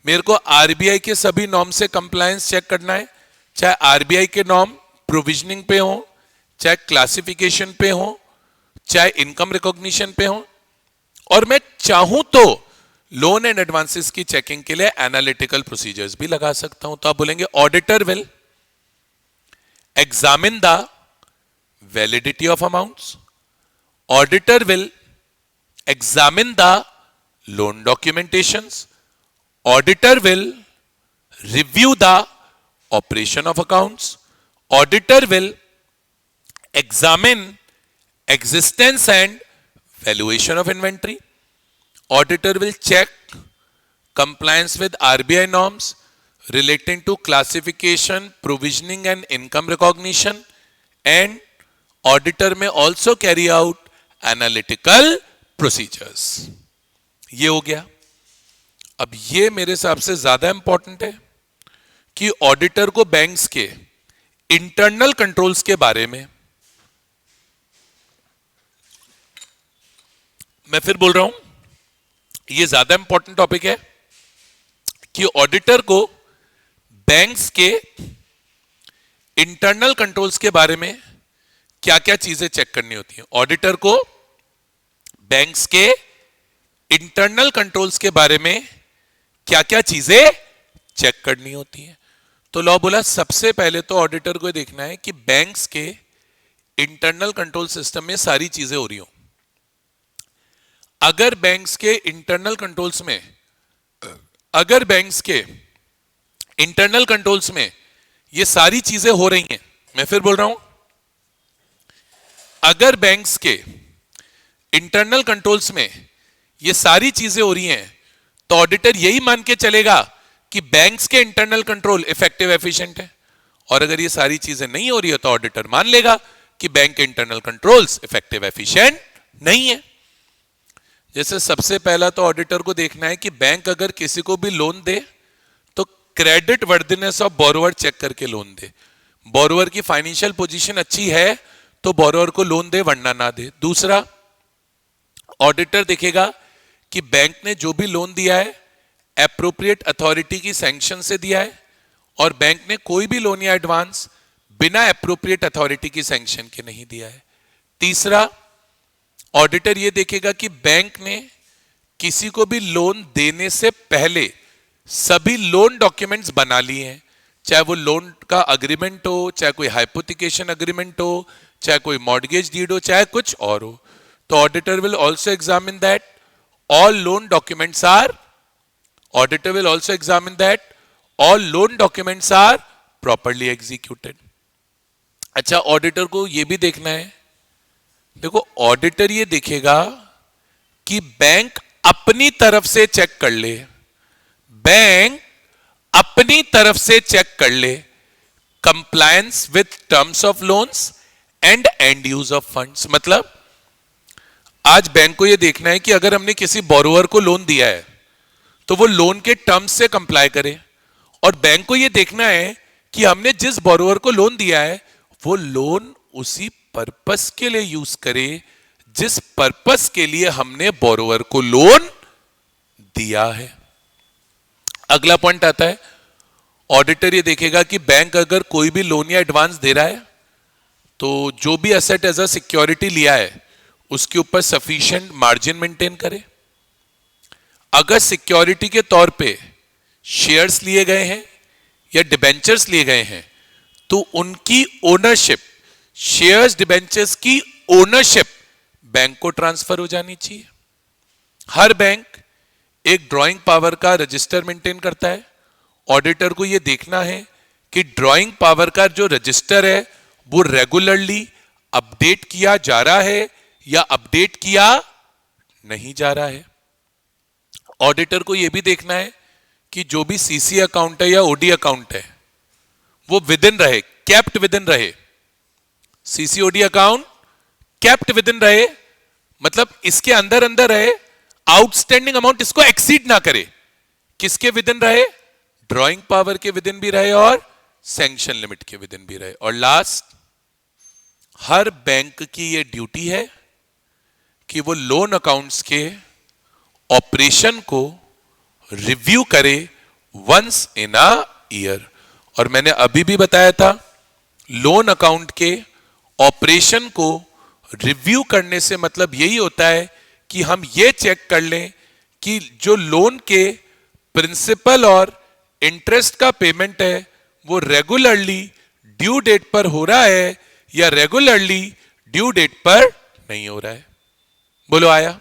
मेरे को आरबीआई के सभी नॉर्म से कंप्लायंस चेक करना है, चाहे आरबीआई के नॉर्म प्रोविजनिंग पे हो, चाहे क्लासिफिकेशन पे हो, चाहे इनकम रिकॉग्निशन पे हो। और मैं चाहूं तो लोन एंड एडवांसेस की चेकिंग के लिए एनालिटिकल प्रोसीजर्स भी लगा सकता हूं। तो आप बोलेंगे auditor will examine the validity of amounts, auditor will examine the loan documentations, auditor will review the operation of accounts, auditor will examine existence and valuation of inventory, Auditor will check compliance with RBI norms relating to classification, provisioning and income recognition, and auditor may also carry out analytical procedures. ये हो गया. अब ये मेरे हिसाब से ज्यादा important है कि ऑडिटर को बैंक्स के इंटरनल कंट्रोल्स के बारे में, मैं फिर बोल रहा हूं, ये ज्यादा इंपॉर्टेंट टॉपिक है कि ऑडिटर को बैंक्स के इंटरनल कंट्रोल्स के बारे में क्या क्या चीजें चेक करनी होती हैं. ऑडिटर को बैंक्स के इंटरनल कंट्रोल्स के बारे में क्या क्या चीजें चेक करनी होती हैं. तो लॉ बोला सबसे पहले तो ऑडिटर को देखना है कि बैंक्स के इंटरनल कंट्रोल सिस्टम में सारी चीजें हो रही हो. अगर बैंक्स के इंटरनल कंट्रोल्स में, अगर बैंक्स के इंटरनल कंट्रोल्स में ये सारी चीजें हो रही हैं, मैं फिर बोल रहा हूं, अगर बैंक्स के इंटरनल कंट्रोल्स में ये सारी चीजें हो रही हैं तो ऑडिटर यही मान के चलेगा कि बैंक्स के इंटरनल कंट्रोल इफेक्टिव एफिशिएंट है. और अगर ये सारी चीजें नहीं हो रही है तो ऑडिटर मान लेगा कि बैंक के इंटरनल कंट्रोल्स इफेक्टिव एफिशिएंट नहीं है. जैसे सबसे पहला तो ऑडिटर को देखना है कि बैंक अगर किसी को भी लोन दे तो creditworthiness of borrower check करके लोन दे. बोरोवर की फाइनेंशियल पोजीशन अच्छी है तो बोरोवर को लोन दे, वरना ना दे. दूसरा, ऑडिटर देखेगा कि बैंक ने जो भी लोन दिया है एप्रोप्रिएट अथॉरिटी की सैंक्शन से दिया है और बैंक ने कोई भी लोन या एडवांस बिना एप्रोप्रिएट अथॉरिटी की सैंक्शन के नहीं दिया है. तीसरा, ऑडिटर यह देखेगा कि बैंक ने किसी को भी लोन देने से पहले सभी लोन डॉक्यूमेंट्स बना लिए हैं, चाहे वो लोन का अग्रीमेंट हो, चाहे कोई हाइपोथिकेशन अग्रीमेंट हो, चाहे कोई मॉर्गेज डीड हो, चाहे कुछ और हो. तो auditor will also examine that all loan documents are, auditor will also examine that all loan documents are properly executed. अच्छा, ऑडिटर को यह भी देखना है, देखो ऑडिटर ये देखेगा कि बैंक अपनी तरफ से चेक कर ले, बैंक अपनी तरफ से चेक कर ले compliance with terms of loans and and use of funds. मतलब आज बैंक को यह देखना है कि अगर हमने किसी बोरोवर को लोन दिया है तो वो लोन के टर्म्स से कंप्लाई करे, और बैंक को यह देखना है कि हमने जिस बोरोवर को लोन दिया है वो लोन उसी पर्पस के लिए यूज करे जिस पर्पस के लिए हमने बोरोवर को लोन दिया है. अगला पॉइंट आता है, ऑडिटर ये देखेगा कि बैंक अगर कोई भी लोन या एडवांस दे रहा है तो जो भी एसेट एज अ सिक्योरिटी लिया है उसके ऊपर सफिशिएंट मार्जिन मेंटेन करे. अगर सिक्योरिटी के तौर पे शेयर्स लिए गए हैं या डिबेंचर्स लिए गए हैं तो उनकी ओनरशिप, शेयर्स डिबेंचर्स की ओनरशिप बैंक को ट्रांसफर हो जानी चाहिए. हर बैंक एक ड्राइंग पावर का रजिस्टर मेंटेन करता है. ऑडिटर को यह देखना है कि ड्राइंग पावर का जो रजिस्टर है वो रेगुलरली अपडेट किया जा रहा है या अपडेट किया नहीं जा रहा है. ऑडिटर को यह भी देखना है कि जो भी सीसी अकाउंट है या ओडी अकाउंट है वो विद इन रहे, कैप्ट विद इन रहे. CCOD account kept with in रहे मतलब इसके अंदर अंदर रहे, आउटस्टैंडिंग अमाउंट इसको एक्सीड ना करे. किसके विद इन रहे? ड्राइंग पावर के विद इन भी रहे और सैंक्शन लिमिट के विद इन भी रहे. और लास्ट, हर बैंक की यह ड्यूटी है कि वो लोन अकाउंट्स के ऑपरेशन को रिव्यू करे वंस इन अ ईयर. और मैंने अभी भी बताया था, लोन अकाउंट के ऑपरेशन को रिव्यू करने से मतलब यही होता है कि हम ये चेक कर लें कि जो लोन के प्रिंसिपल और इंटरेस्ट का पेमेंट है वो रेगुलरली ड्यू डेट पर हो रहा है या रेगुलरली ड्यू डेट पर नहीं हो रहा है. बोलो आया?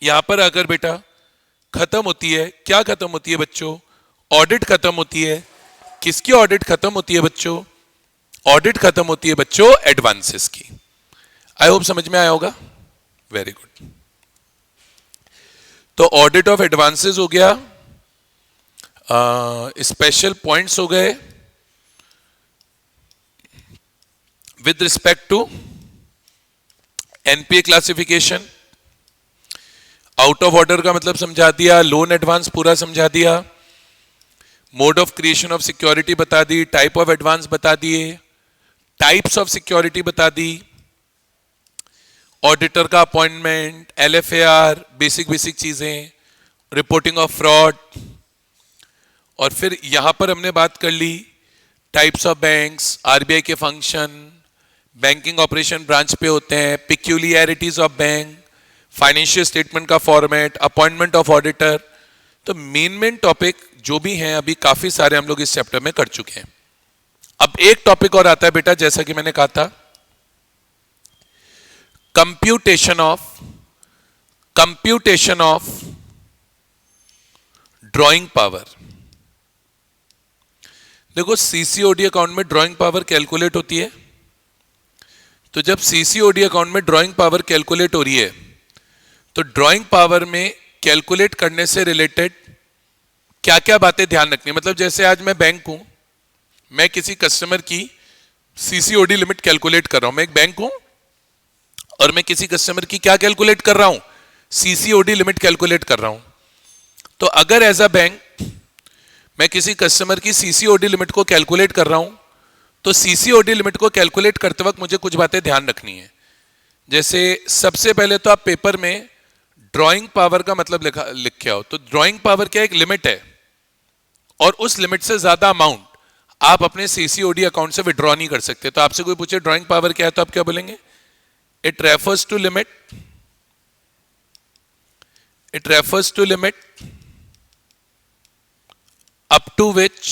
यहां पर अगर बेटा खत्म होती है, क्या खत्म होती है बच्चों? ऑडिट खत्म होती है. किसकी ऑडिट खत्म होती है बच्चों? ऑडिट खत्म होती है बच्चों एडवांसेस की. आई होप समझ में आया होगा. Very good. तो ऑडिट ऑफ एडवांसेस हो गया, स्पेशल पॉइंट्स हो गए with respect to NPA classification, out of order का मतलब समझा दिया, लोन एडवांस पूरा समझा दिया, mode of creation of security बता दी, टाइप ऑफ एडवांस बता दिए, टाइप्स ऑफ सिक्योरिटी बता दी, ऑडिटर का अपॉइंटमेंट, एलएफएआर, बेसिक बेसिक चीजें, रिपोर्टिंग ऑफ फ्रॉड, और फिर यहां पर हमने बात कर ली टाइप्स ऑफ बैंक्स, आरबीआई के फंक्शन, बैंकिंग ऑपरेशन ब्रांच पे होते हैं, पिक्यूलियरिटीज ऑफ बैंक, फाइनेंशियल स्टेटमेंट का फॉर्मेट, अपॉइंटमेंट ऑफ ऑडिटर। तो मेन टॉपिक जो भी हैं अभी काफी सारे हम लोग इस चैप्टर में कर चुके हैं। अब एक टॉपिक और आता है बेटा, जैसा कि मैंने कहा था, कंप्यूटेशन ऑफ ड्राइंग पावर। देखो सीसीओडी अकाउंट में ड्राइंग पावर कैलकुलेट होती है, तो जब सीसीओडी अकाउंट में ड्राइंग पावर कैलकुलेट हो रही है तो ड्राइंग पावर में कैलकुलेट करने से रिलेटेड क्या क्या बातें ध्यान रखनी है। मतलब जैसे आज मैं बैंक हूं, मैं किसी कस्टमर की सीसीओडी लिमिट कैलकुलेट कर रहा हूं, मैं एक बैंक हूं और मैं किसी कस्टमर की क्या कैलकुलेट कर रहा हूं, सीसीओडी लिमिट कैलकुलेट कर रहा हूं। तो अगर एज अ बैंक मैं किसी कस्टमर की सीसीओडी लिमिट को कैलकुलेट कर रहा हूं, तो सीसीओडी लिमिट को कैलकुलेट करते वक्त मुझे कुछ बातें ध्यान रखनी है। जैसे सबसे पहले तो आप पेपर में ड्राइंग पावर का मतलब लिख के आओ। तो ड्राइंग पावर क्या, एक लिमिट है और उस लिमिट से ज्यादा अमाउंट आप अपने सीसीओडी अकाउंट से विड्रॉ नहीं कर सकते। तो आपसे कोई पूछे ड्राइंग पावर क्या है, तो आप क्या बोलेंगे? It refers to limit up to which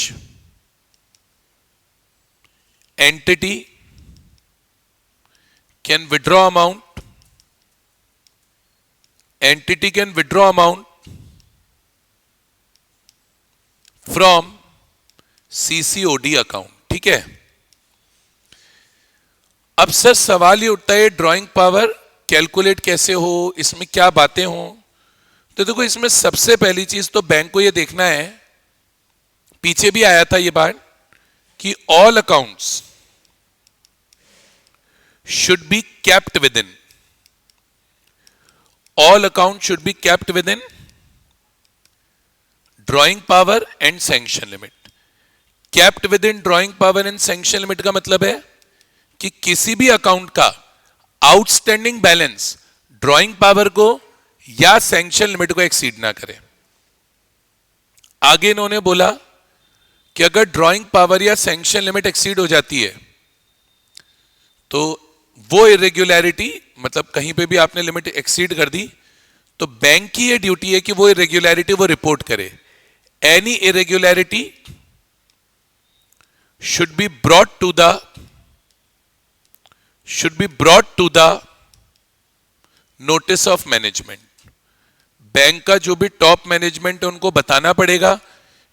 entity can withdraw amount from CCOD account। ठीक है। अब सर सवाल ये उठता है ड्राइंग पावर कैलकुलेट कैसे हो, इसमें क्या बातें हो। तो देखो इसमें सबसे पहली चीज तो बैंक को ये देखना है, पीछे भी आया था ये बात, कि all accounts should be kept with in, all account should be kept with in drawing power and sanction limit. Kept with in drawing power and sanction limit का मतलब है कि किसी भी अकाउंट का आउटस्टैंडिंग बैलेंस ड्राइंग पावर को या sanction limit को एक्सीड ना करे। आगे इन्होंने बोला कि अगर ड्राइंग पावर या सैंक्शन लिमिट एक्सीड हो जाती है तो वो इरेगुलरिटी, मतलब कहीं पे भी आपने लिमिट एक्सीड कर दी, तो बैंक की ये ड्यूटी है कि वो इरेगुलरिटी वो रिपोर्ट करे। Any irregularity should be brought to the notice of management. Bank का जो भी टॉप मैनेजमेंट है उनको बताना पड़ेगा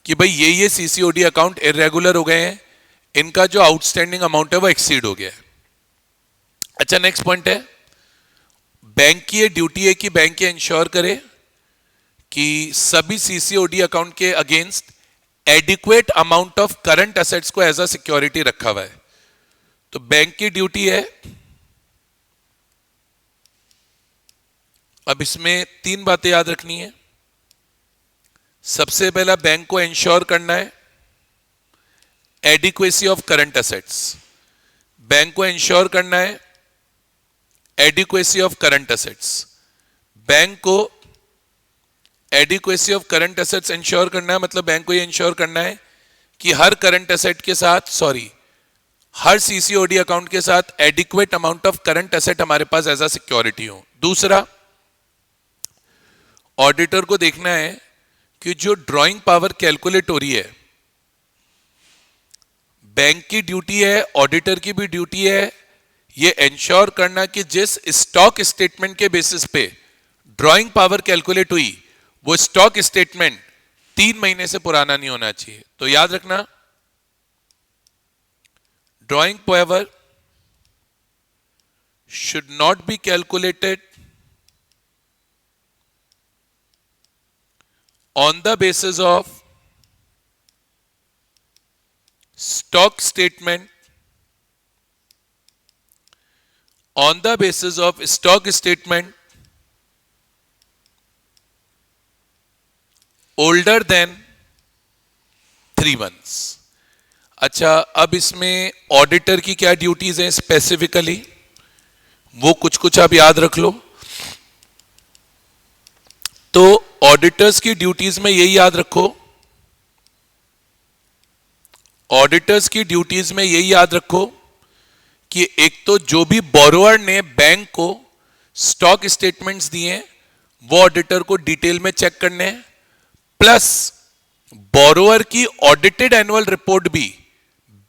कि भाई ये सीसीओडी अकाउंट इरेगुलर हो गए हैं, इनका जो आउटस्टैंडिंग अमाउंट है वो एक्सीड हो गया है। अच्छा, नेक्स्ट पॉइंट है, बैंक की ये ड्यूटी है कि बैंक ये इंश्योर करे कि सभी सीसीओडी अकाउंट के against adequate amount of current assets को एज अ सिक्योरिटी रखा हुआ है। तो बैंक की ड्यूटी है, अब इसमें तीन बातें याद रखनी है। सबसे पहला, बैंक को इंश्योर करना है adequacy of current assets. Bank को इंश्योर करना है adequacy of current assets. Bank को adequacy of current assets ensure करना है, मतलब बैंक को ये इंश्योर करना है कि हर करंट असेट के साथ, हर सीसीओडी अकाउंट के साथ adequate amount of current asset हमारे पास एज अ सिक्योरिटी हो। दूसरा, ऑडिटर को देखना है कि जो ड्राइंग पावर कैलकुलेट हो रही है, बैंक की ड्यूटी है, ऑडिटर की भी ड्यूटी है ये इंश्योर करना कि जिस स्टॉक स्टेटमेंट के बेसिस पे ड्राइंग पावर कैलकुलेट हुई वो स्टॉक स्टेटमेंट 3 महीने से पुराना नहीं होना चाहिए। तो याद रखना, drawing power should not be calculated on the basis of stock statement, on the basis of stock statement older than 3 months. अच्छा, अब इसमें ऑडिटर की क्या ड्यूटीज हैं स्पेसिफिकली, वो कुछ कुछ आप याद रख लो. तो ऑडिटर्स की ड्यूटीज में यही याद रखो, ऑडिटर्स की ड्यूटीज में यही याद रखो कि एक तो जो भी बोरोअर ने बैंक को स्टॉक स्टेटमेंट्स दिए हैं वो ऑडिटर को डिटेल में चेक करने हैं, प्लस बोरोअर की ऑडिटेड एनुअल रिपोर्ट भी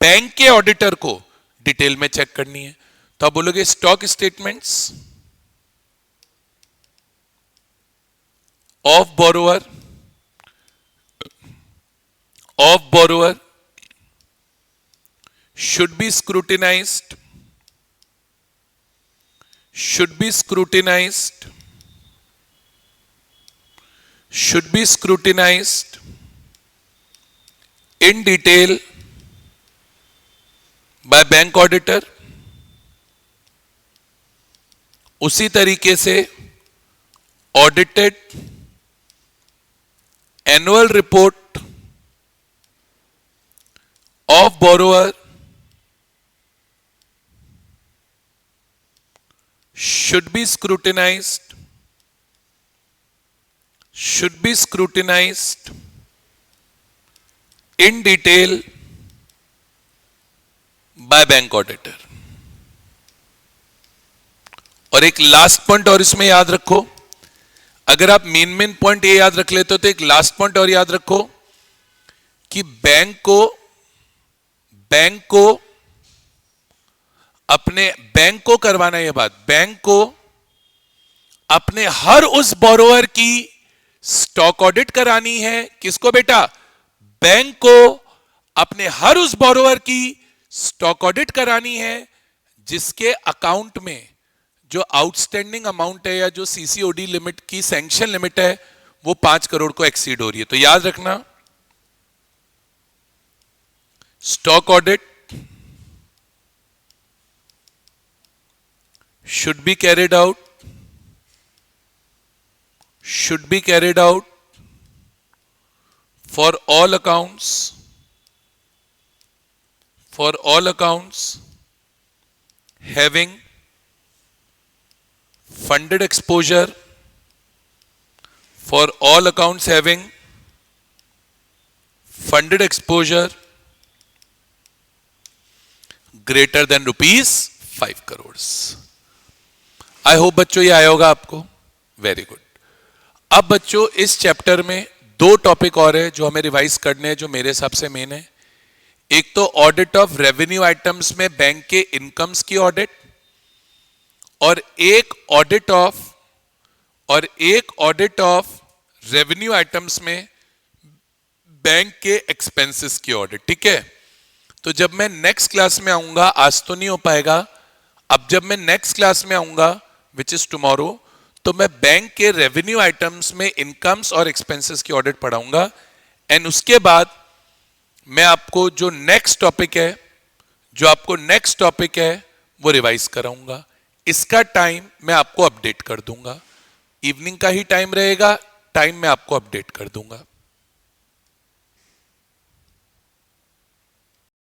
बैंक के ऑडिटर को डिटेल में चेक करनी है. तो आप बोलोगे stock statements of borrower should be scrutinized in detail by bank auditor. उसी तरीके से audited annual report of borrower should be scrutinized in detail by bank auditor. और एक लास्ट पॉइंट और इसमें याद रखो, अगर आप मेन पॉइंट ये याद रख लेते हो तो एक लास्ट पॉइंट और याद रखो कि बैंक को करवाना, ये बात बैंक को अपने हर उस बोरोअर की स्टॉक ऑडिट करानी है. किसको बेटा? बैंक को अपने हर उस बोरोअर की स्टॉक ऑडिट करानी है जिसके अकाउंट में जो आउटस्टैंडिंग अमाउंट है या जो सीसीओडी लिमिट की सैंक्शन लिमिट है वो 5 करोड़ को एक्सीड हो रही है. तो याद रखना, stock audit should be carried out for all accounts having funded exposure, for all accounts having funded exposure greater than rupees 5 crores. I hope बच्चों ये आया होगा आपको. Very good. अब बच्चों इस चैप्टर में 2 टॉपिक और है जो हमें रिवाइज करने हैं, जो मेरे हिसाब से मेन है. एक तो ऑडिट ऑफ रेवेन्यू आइटम्स में बैंक के इनकम्स की ऑडिट, और एक ऑडिट ऑफ रेवेन्यू आइटम्स में बैंक के एक्सपेंसेस की ऑडिट. ठीक है. तो जब मैं नेक्स्ट क्लास में आऊंगा, आज तो नहीं हो पाएगा, अब जब मैं नेक्स्ट क्लास में आऊंगा विच इज टुमारो, तो मैं बैंक के रेवेन्यू आइटम्स में इनकम्स और एक्सपेंसेस की ऑडिट पढ़ाऊंगा. एंड उसके बाद मैं आपको जो नेक्स्ट टॉपिक है वो रिवाइज कराऊंगा. इसका टाइम मैं आपको अपडेट कर दूंगा, इवनिंग का ही टाइम रहेगा, टाइम मैं आपको अपडेट कर दूंगा.